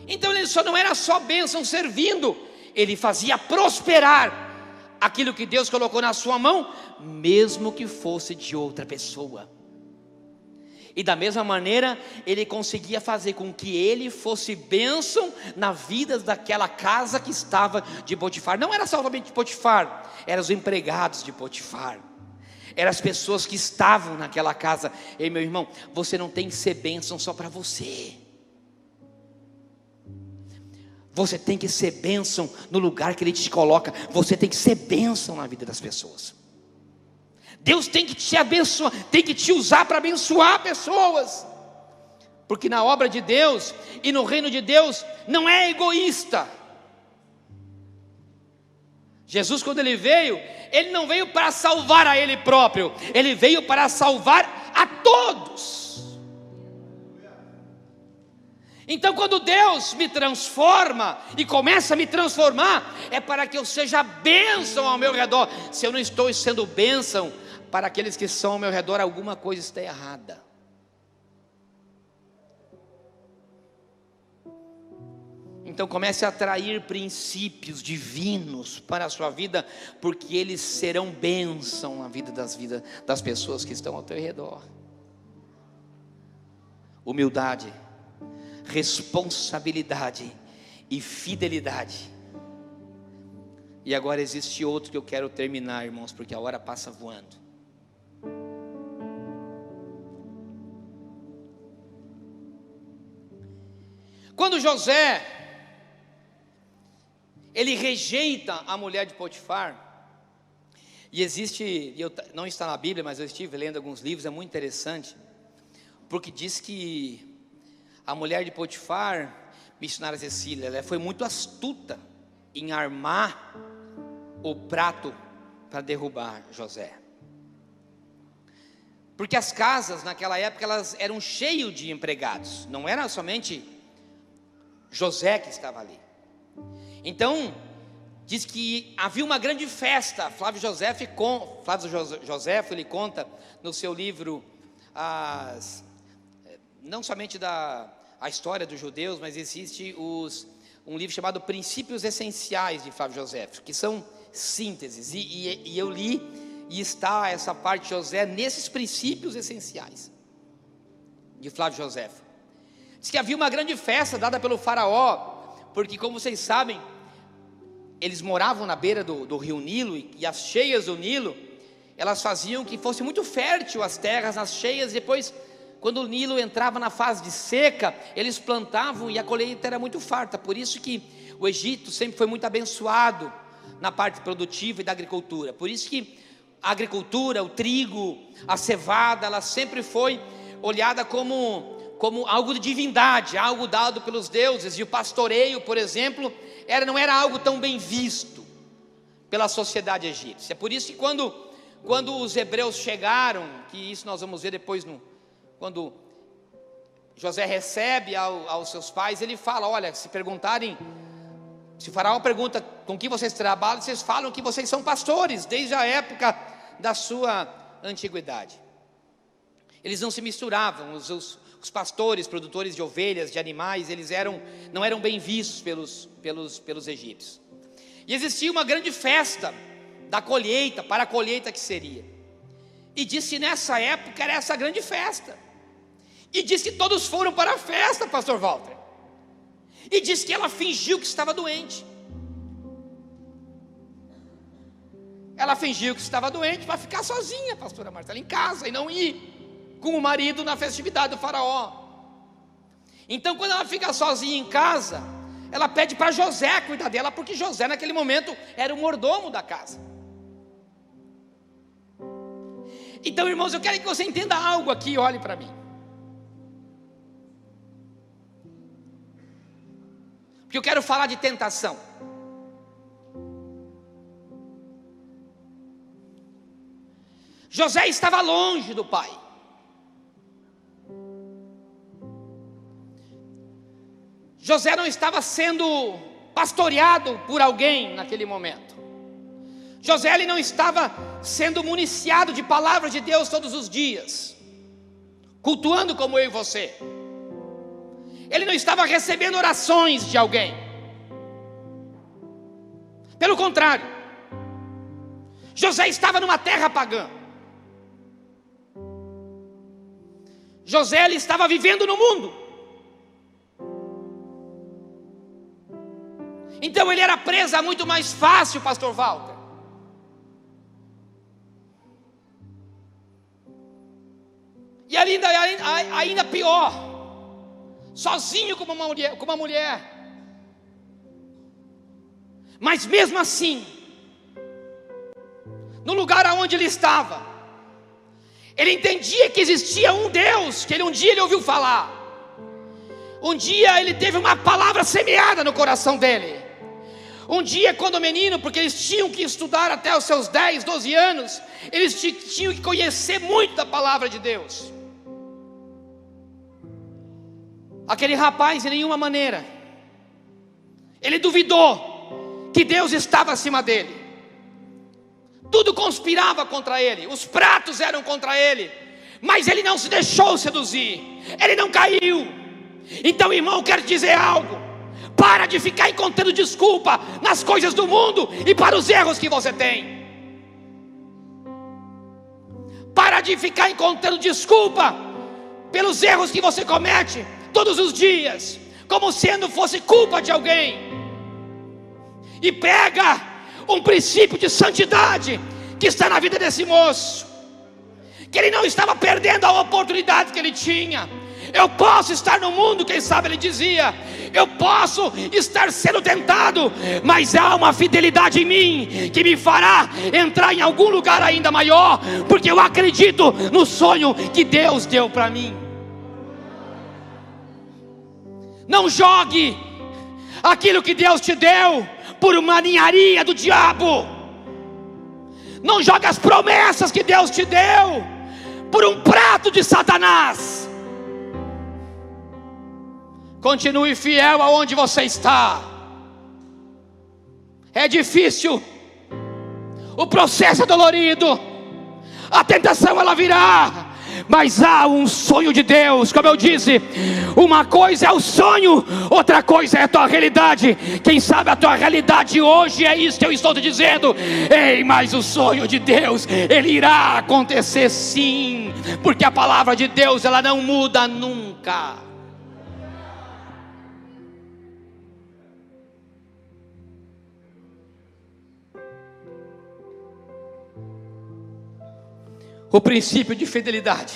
Então ele só não era só bênção servindo, ele fazia prosperar aquilo que Deus colocou na sua mão, mesmo que fosse de outra pessoa. E da mesma maneira, ele conseguia fazer com que ele fosse bênção na vida daquela casa que estava de Potifar. Não era somente de Potifar, eram os empregados de Potifar, eram as pessoas que estavam naquela casa. Ei, meu irmão, você não tem que ser bênção só para você. Você tem que ser bênção no lugar que Ele te coloca. Você tem que ser bênção na vida das pessoas. Deus tem que te abençoar, tem que te usar para abençoar pessoas. Porque na obra de Deus e no reino de Deus não é egoísta. Jesus, quando Ele veio, Ele não veio para salvar a Ele próprio, Ele veio para salvar a todos. Então quando Deus me transforma e começa a me transformar, é para que eu seja bênção ao meu redor. Se eu não estou sendo bênção para aqueles que são ao meu redor, alguma coisa está errada. Então comece a atrair princípios divinos para a sua vida, porque eles serão bênção na vida das pessoas que estão ao teu redor. Humildade, responsabilidade e fidelidade. E agora existe outro que eu quero terminar, irmãos, porque a hora passa voando. Quando José, ele rejeita a mulher de Potifar, e existe, não está na Bíblia, mas eu estive lendo alguns livros, é muito interessante, porque diz que a mulher de Potifar, missionária Cecília, ela foi muito astuta em armar o prato para derrubar José. porque as casas naquela época elas eram cheias de empregados, não era somente José que estava ali. Então diz que havia uma grande festa. Flávio Josefo ele conta no seu livro não somente a história dos judeus, mas existe um livro chamado Princípios Essenciais de Flávio Josefo, que são sínteses, e eu li, e está essa parte de José nesses princípios essenciais de Flávio Josefo. Diz que havia uma grande festa dada pelo faraó, porque, como vocês sabem, eles moravam na beira do rio Nilo, e as cheias do Nilo, elas faziam que fosse muito fértil as terras nas cheias. Depois, quando o Nilo entrava na fase de seca, eles plantavam e a colheita era muito farta. Por isso que o Egito sempre foi muito abençoado na parte produtiva e da agricultura. Por isso que a agricultura, o trigo, a cevada, ela sempre foi olhada como algo de divindade, algo dado pelos deuses. E o pastoreio, por exemplo, não era algo tão bem visto pela sociedade egípcia. Por isso que quando os hebreus chegaram, que isso nós vamos ver depois, quando José recebe aos seus pais, ele fala: olha, se o faraó pergunta com que vocês trabalham, vocês falam que vocês são pastores, desde a época da sua antiguidade. Eles não se misturavam, os pastores, produtores de ovelhas, de animais, eles não eram bem vistos pelos egípcios. E existia uma grande festa da colheita, para a colheita que seria. E diz que nessa época era essa grande festa. E diz que todos foram para a festa, pastor Walter. E diz que ela fingiu que estava doente. Ela fingiu que estava doente para ficar sozinha, pastora Marcela, em casa, e não ir com o marido na festividade do faraó. Então, quando ela fica sozinha em casa, ela pede para José cuidar dela, porque José naquele momento era o mordomo da casa. Então, irmãos, eu quero que você entenda algo aqui, olhe para mim. Porque eu quero falar de tentação. José estava longe do pai. José não estava sendo pastoreado por alguém naquele momento. José ele não estava sendo municiado de palavras de Deus todos os dias, cultuando como eu e você. Ele não estava recebendo orações de alguém. Pelo contrário, José estava numa terra pagã. José ele estava vivendo no mundo. Então ele era presa muito mais fácil, pastor Walter. E ainda pior, sozinho como uma mulher. Mas mesmo assim, no lugar aonde ele estava, ele entendia que existia um Deus, que um dia ele ouviu falar. Um dia ele teve uma palavra semeada no coração dele. Um dia, quando menino, porque eles tinham que estudar até os seus 10, 12 anos, eles tinham que conhecer muito da palavra de Deus. Aquele rapaz, de nenhuma maneira, ele duvidou que Deus estava acima dele. Tudo conspirava contra ele, os pratos eram contra ele, mas ele não se deixou seduzir, ele não caiu. Então, irmão, eu quero dizer algo: para de ficar encontrando desculpa nas coisas do mundo e para os erros que você tem. Para de ficar encontrando desculpa pelos erros que você comete todos os dias, como sendo fosse culpa de alguém. E pega um princípio de santidade que está na vida desse moço, que ele não estava perdendo a oportunidade que ele tinha. Eu posso estar no mundo, quem sabe ele dizia, eu posso estar sendo tentado, mas há uma fidelidade em mim que me fará entrar em algum lugar ainda maior, porque eu acredito no sonho que Deus deu para mim. Não jogue aquilo que Deus te deu por uma ninharia do diabo. Não jogue as promessas que Deus te deu por um prato de Satanás. Continue fiel aonde você está. É difícil, o processo é dolorido, a tentação ela virá, mas há um sonho de Deus. Como eu disse, uma coisa é o sonho, outra coisa é a tua realidade. Quem sabe a tua realidade hoje é isso que eu estou te dizendo. Ei, mas o sonho de Deus, ele irá acontecer sim, porque a palavra de Deus ela não muda nunca. O princípio de fidelidade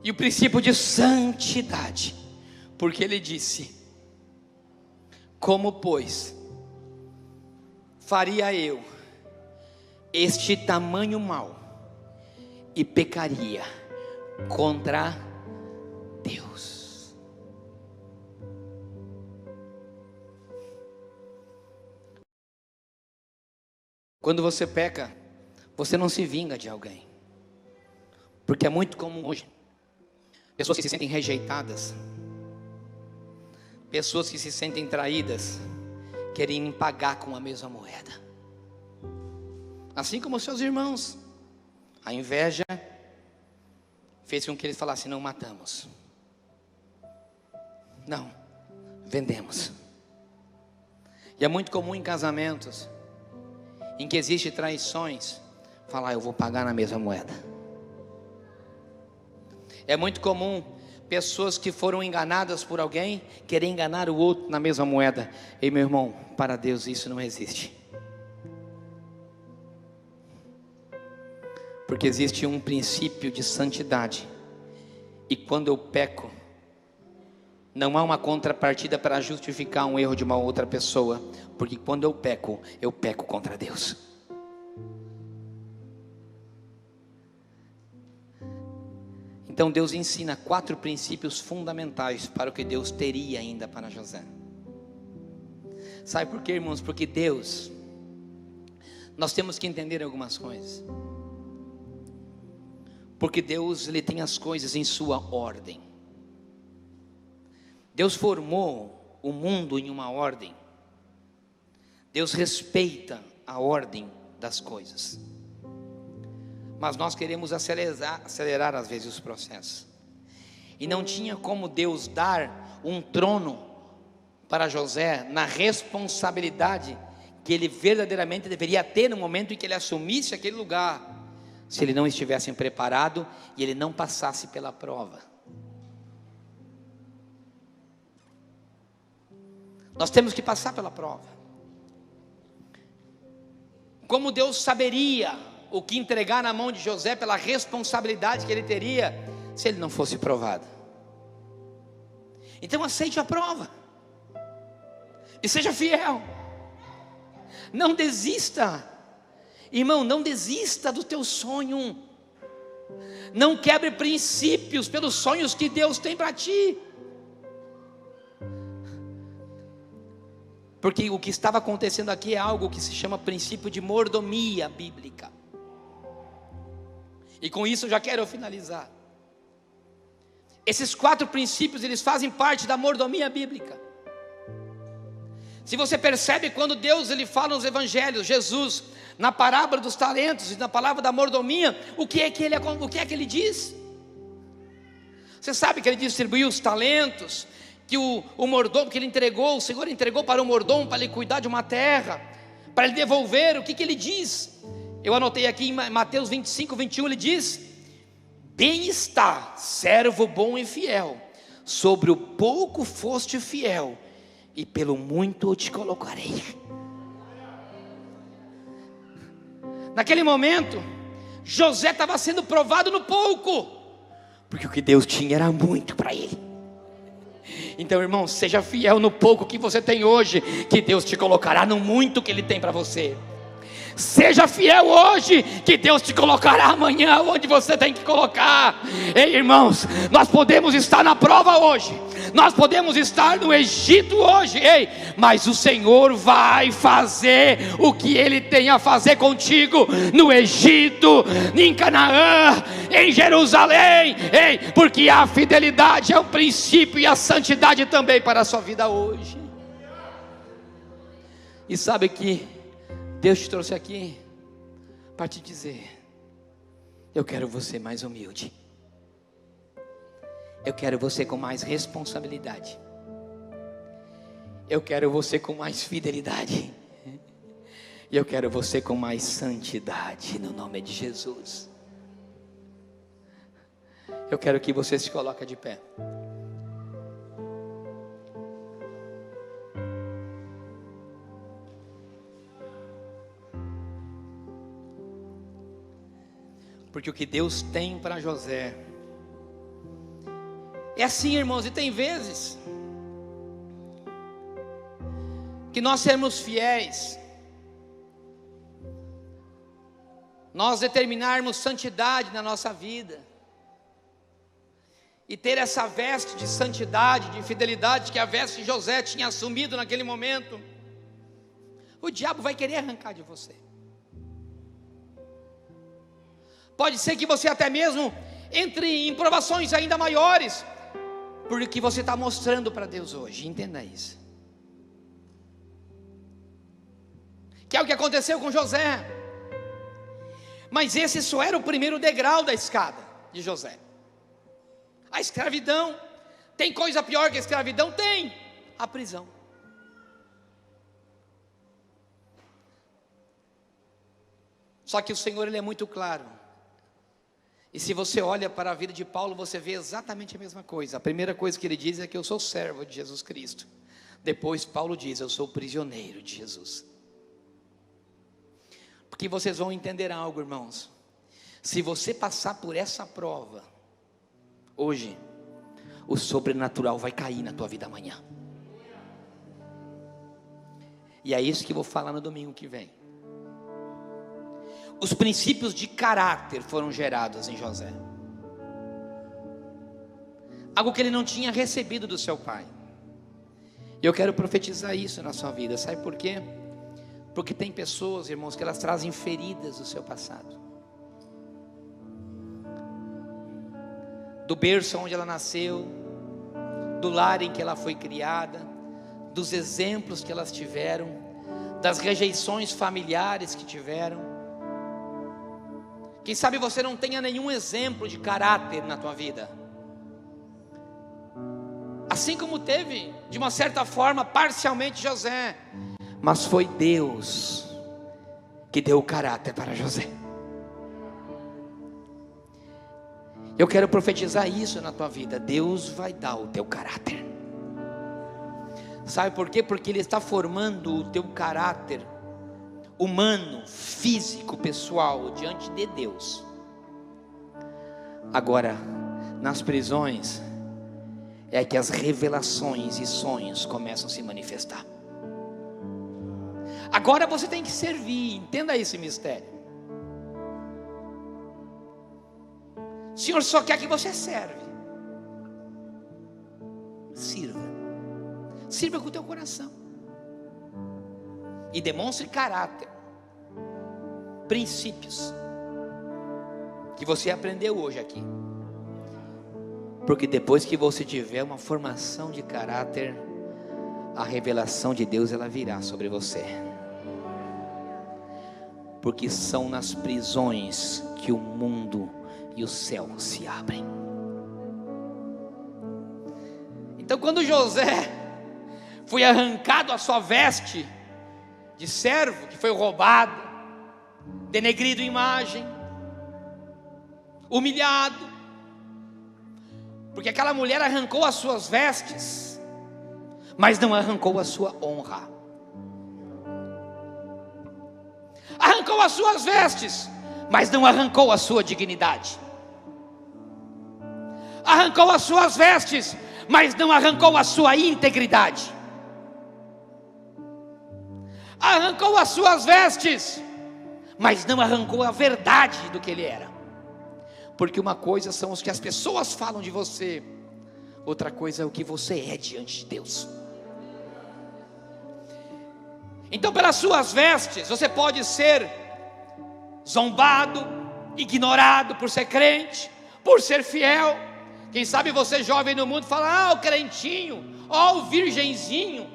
e o princípio de santidade, porque ele disse: como pois faria eu este tamanho mal e pecaria contra Deus? Quando você peca, você não se vinga de alguém, porque é muito comum hoje pessoas que se sentem rejeitadas, pessoas que se sentem traídas, querem pagar com a mesma moeda, assim como seus irmãos. A inveja fez com que eles falassem: não matamos, não vendemos. E é muito comum em casamentos em que existem traições, falar: eu vou pagar na mesma moeda. É muito comum pessoas que foram enganadas por alguém querer enganar o outro na mesma moeda. E meu irmão, para Deus isso não existe, porque existe um princípio de santidade. E quando eu peco, não há uma contrapartida para justificar um erro de uma outra pessoa, porque quando eu peco contra Deus. Então Deus ensina 4 princípios fundamentais para o que Deus teria ainda para José. Sabe por quê, irmãos? Porque Deus, nós temos que entender algumas coisas. Porque Deus, ele tem as coisas em sua ordem. Deus formou o mundo em uma ordem. Deus respeita a ordem das coisas. Mas nós queremos acelerar às vezes os processos. E não tinha como Deus dar um trono para José na responsabilidade que ele verdadeiramente deveria ter no momento em que ele assumisse aquele lugar, se ele não estivesse preparado e ele não passasse pela prova. Nós temos que passar pela prova. Como Deus saberia o que entregar na mão de José pela responsabilidade que ele teria se ele não fosse provado? Então aceite a prova e seja fiel. Não desista, irmão, não desista do teu sonho. Não quebre princípios pelos sonhos que Deus tem para ti. Porque o que estava acontecendo aqui é algo que se chama princípio de mordomia bíblica. E com isso eu já quero finalizar. Esses 4 princípios, eles fazem parte da mordomia bíblica. Se você percebe, quando Deus ele fala nos evangelhos, Jesus, na parábola dos talentos e na palavra da mordomia, o que é que ele diz? Você sabe que ele distribuiu os talentos, que o mordomo que ele entregou, o Senhor entregou para o mordomo para ele cuidar de uma terra, para ele devolver. O que ele diz? Eu anotei aqui em Mateus 25, 21, ele diz: bem está, servo bom e fiel, sobre o pouco foste fiel, e pelo muito eu te colocarei. Naquele momento, José estava sendo provado no pouco, porque o que Deus tinha era muito para ele. Então, irmão, seja fiel no pouco que você tem hoje, que Deus te colocará no muito que Ele tem para você. Seja fiel hoje, que Deus te colocará amanhã onde você tem que colocar. Ei, irmãos, nós podemos estar na prova hoje, nós podemos estar no Egito hoje, ei, mas o Senhor vai fazer o que Ele tem a fazer contigo no Egito, em Canaã, em Jerusalém, ei, porque a fidelidade é um princípio e a santidade também para a sua vida hoje. E sabe que Deus te trouxe aqui para te dizer: eu quero você mais humilde, eu quero você com mais responsabilidade, eu quero você com mais fidelidade, e eu quero você com mais santidade, no nome de Jesus. Eu quero que você se coloque de pé. Porque o que Deus tem para José é assim, irmãos. E tem vezes que nós sermos fiéis, nós determinarmos santidade na nossa vida, e ter essa veste de santidade, de fidelidade, que a veste de José tinha assumido naquele momento, o diabo vai querer arrancar de você. Pode ser que você até mesmo entre em provações ainda maiores, porque você está mostrando para Deus hoje. Entenda isso, que é o que aconteceu com José. Mas esse só era o primeiro degrau da escada de José. A escravidão. Tem coisa pior que a escravidão? Tem. A prisão. Só que o Senhor, Ele é muito claro. E se você olha para a vida de Paulo, você vê exatamente a mesma coisa. A primeira coisa que ele diz é que eu sou servo de Jesus Cristo. Depois Paulo diz: eu sou prisioneiro de Jesus. Porque vocês vão entender algo, irmãos. Se você passar por essa prova hoje, o sobrenatural vai cair na tua vida amanhã. E é isso que eu vou falar no domingo que vem. Os princípios de caráter foram gerados em José, algo que ele não tinha recebido do seu pai. E eu quero profetizar isso na sua vida. Sabe por quê? Porque tem pessoas, irmãos, que elas trazem feridas do seu passado, do berço onde ela nasceu, do lar em que ela foi criada, dos exemplos que elas tiveram, das rejeições familiares que tiveram. Quem sabe você não tenha nenhum exemplo de caráter na tua vida, assim como teve, de uma certa forma, parcialmente José, mas foi Deus que deu o caráter para José. Eu quero profetizar isso na tua vida. Deus vai dar o teu caráter. Sabe por quê? Porque Ele está formando o teu caráter humano, físico, pessoal, diante de Deus. Agora, nas prisões, é que as revelações e sonhos começam a se manifestar. Agora você tem que servir. Entenda esse mistério. O Senhor só quer que você serve. Sirva. Sirva com o teu coração. E demonstre caráter, princípios que você aprendeu hoje aqui. Porque depois que você tiver uma formação de caráter, a revelação de Deus, ela virá sobre você. Porque são nas prisões que o mundo e o céu se abrem. Então, quando José foi arrancado a sua veste de servo, que foi roubado, denegrido imagem, humilhado, porque aquela mulher arrancou as suas vestes, mas não arrancou a sua honra. Arrancou as suas vestes, mas não arrancou a sua dignidade. Arrancou as suas vestes, mas não arrancou a sua integridade. Arrancou as suas vestes, mas não arrancou a verdade do que ele era. Porque uma coisa são os que as pessoas falam de você, outra coisa é o que você é diante de Deus. Então, pelas suas vestes, você pode ser zombado, ignorado por ser crente, por ser fiel. Quem sabe você jovem no mundo fala: o crentinho, o virgenzinho.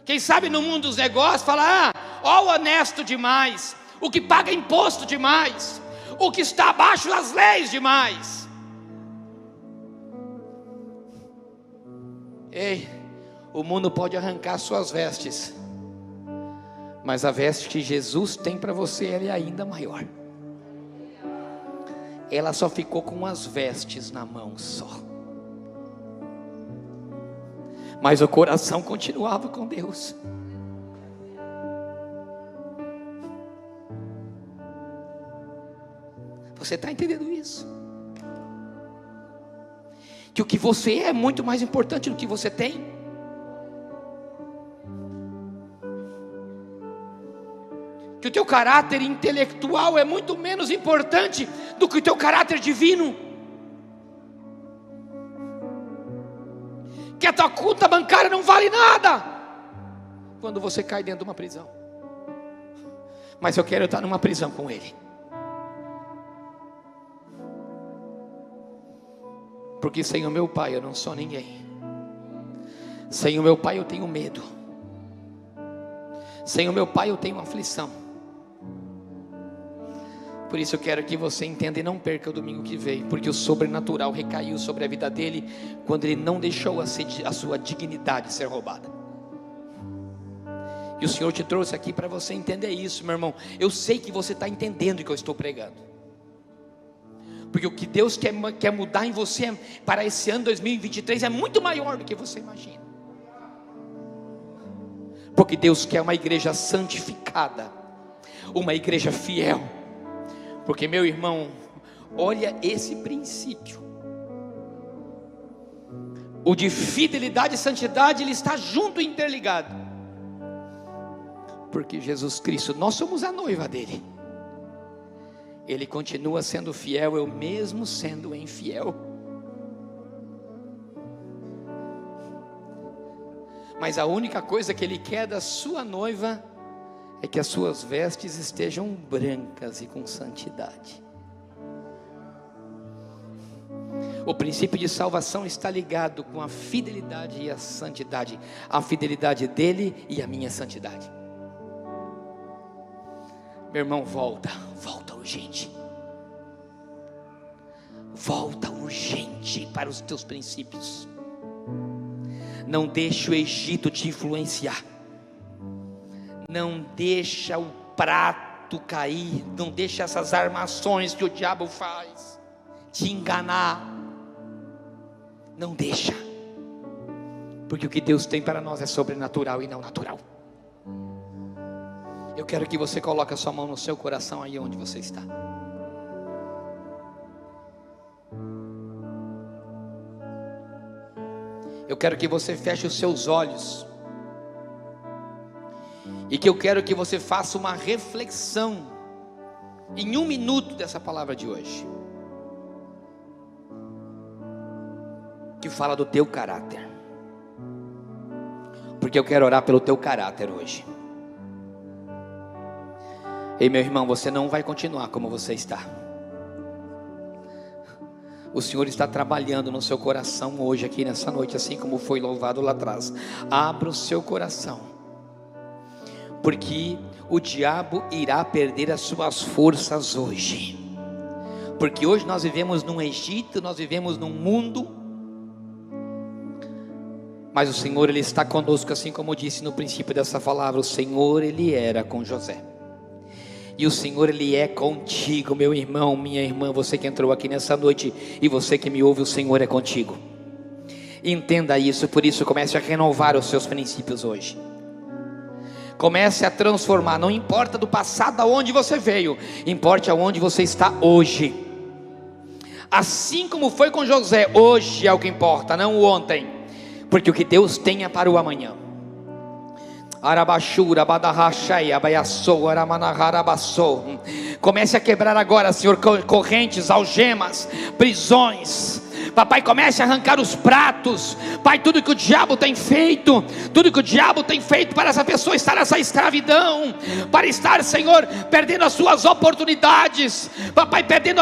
Quem sabe no mundo dos negócios fala: o honesto demais, o que paga imposto demais, o que está abaixo das leis demais. Ei, o mundo pode arrancar suas vestes, mas a veste que Jesus tem para você, ela é ainda maior. Ela só ficou com as vestes na mão só, mas o coração continuava com Deus. Você está entendendo isso? Que o que você é muito mais importante do que você tem. Que o teu caráter intelectual é muito menos importante do que o teu caráter divino. Que a tua conta bancária não vale nada quando você cai dentro de uma prisão. Mas eu quero estar numa prisão com Ele. Porque sem o meu Pai eu não sou ninguém. Sem o meu Pai eu tenho medo. Sem o meu Pai eu tenho aflição. Por isso eu quero que você entenda e não perca o domingo que vem, porque o sobrenatural recaiu sobre a vida dele quando ele não deixou a sua dignidade ser roubada. E o Senhor te trouxe aqui para você entender isso, meu irmão. Eu sei que você está entendendo o que eu estou pregando, porque o que Deus quer mudar em você para esse ano 2023 é muito maior do que você imagina. Porque Deus quer uma igreja santificada, uma igreja fiel. Porque, meu irmão, olha esse princípio. O de fidelidade e santidade, ele está junto e interligado. Porque Jesus Cristo, nós somos a noiva dele. Ele continua sendo fiel, eu mesmo sendo infiel. Mas a única coisa que ele quer da sua noiva é que as suas vestes estejam brancas e com santidade. O princípio de salvação está ligado com a fidelidade e a santidade. A fidelidade dele e a minha santidade. Meu irmão, volta urgente. Volta urgente para os teus princípios. Não deixe o Egito te influenciar. Não deixa o prato cair. Não deixa essas armações que o diabo faz te enganar. Não deixa. Porque o que Deus tem para nós é sobrenatural e não natural. Eu quero que você coloque a sua mão no seu coração aí onde você está. Eu quero que você feche os seus olhos. E que eu quero que você faça uma reflexão em 1 minuto dessa palavra de hoje, que fala do teu caráter. Porque eu quero orar pelo teu caráter hoje. Ei, meu irmão, você não vai continuar como você está. O Senhor está trabalhando no seu coração hoje, aqui nessa noite, assim como foi louvado lá atrás. Abra o seu coração, porque o diabo irá perder as suas forças hoje. Porque hoje nós vivemos num Egito, nós vivemos num mundo, mas o Senhor, Ele está conosco, assim como disse no princípio dessa palavra. O Senhor, Ele era com José. E o Senhor, Ele é contigo, meu irmão, minha irmã, você que entrou aqui nessa noite e você que me ouve, o Senhor é contigo. Entenda isso, por isso comece a renovar os seus princípios hoje. Comece a transformar, não importa do passado aonde você veio, importe aonde você está hoje. Assim como foi com José, hoje é o que importa, não o ontem. Porque o que Deus tem é para o amanhã. Arabashura, Badarrachai, Abaiaçou, Aramanaharabaçou. Comece a quebrar agora, Senhor, correntes, algemas, prisões. Papai, comece a arrancar os pratos. Pai, tudo que o diabo tem feito, tudo que o diabo tem feito para essa pessoa estar nessa escravidão, para estar, Senhor, perdendo as suas oportunidades, papai, perdendo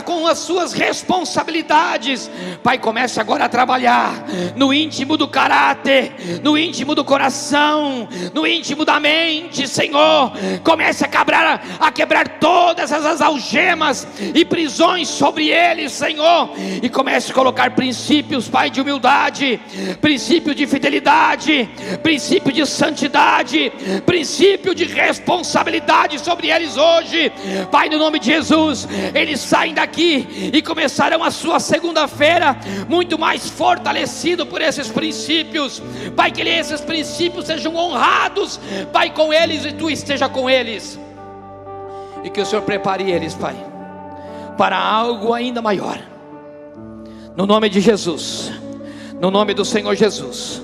com as suas responsabilidades. Pai, comece agora a trabalhar no íntimo do caráter, no íntimo do coração, no íntimo da mente, Senhor. Comece a quebrar todas essas algemas e prisões sobre eles, Senhor, e comece a colocar princípios, Pai, de humildade, princípio de fidelidade, princípio de santidade, princípio de responsabilidade sobre eles hoje, Pai, no nome de Jesus. Eles saem daqui e começarão a sua segunda-feira muito mais fortalecido por esses princípios, Pai, que esses princípios sejam honrados, Pai, com eles, e Tu esteja com eles, e que o Senhor prepare eles, Pai, para algo ainda maior. No nome de Jesus, no nome do Senhor Jesus.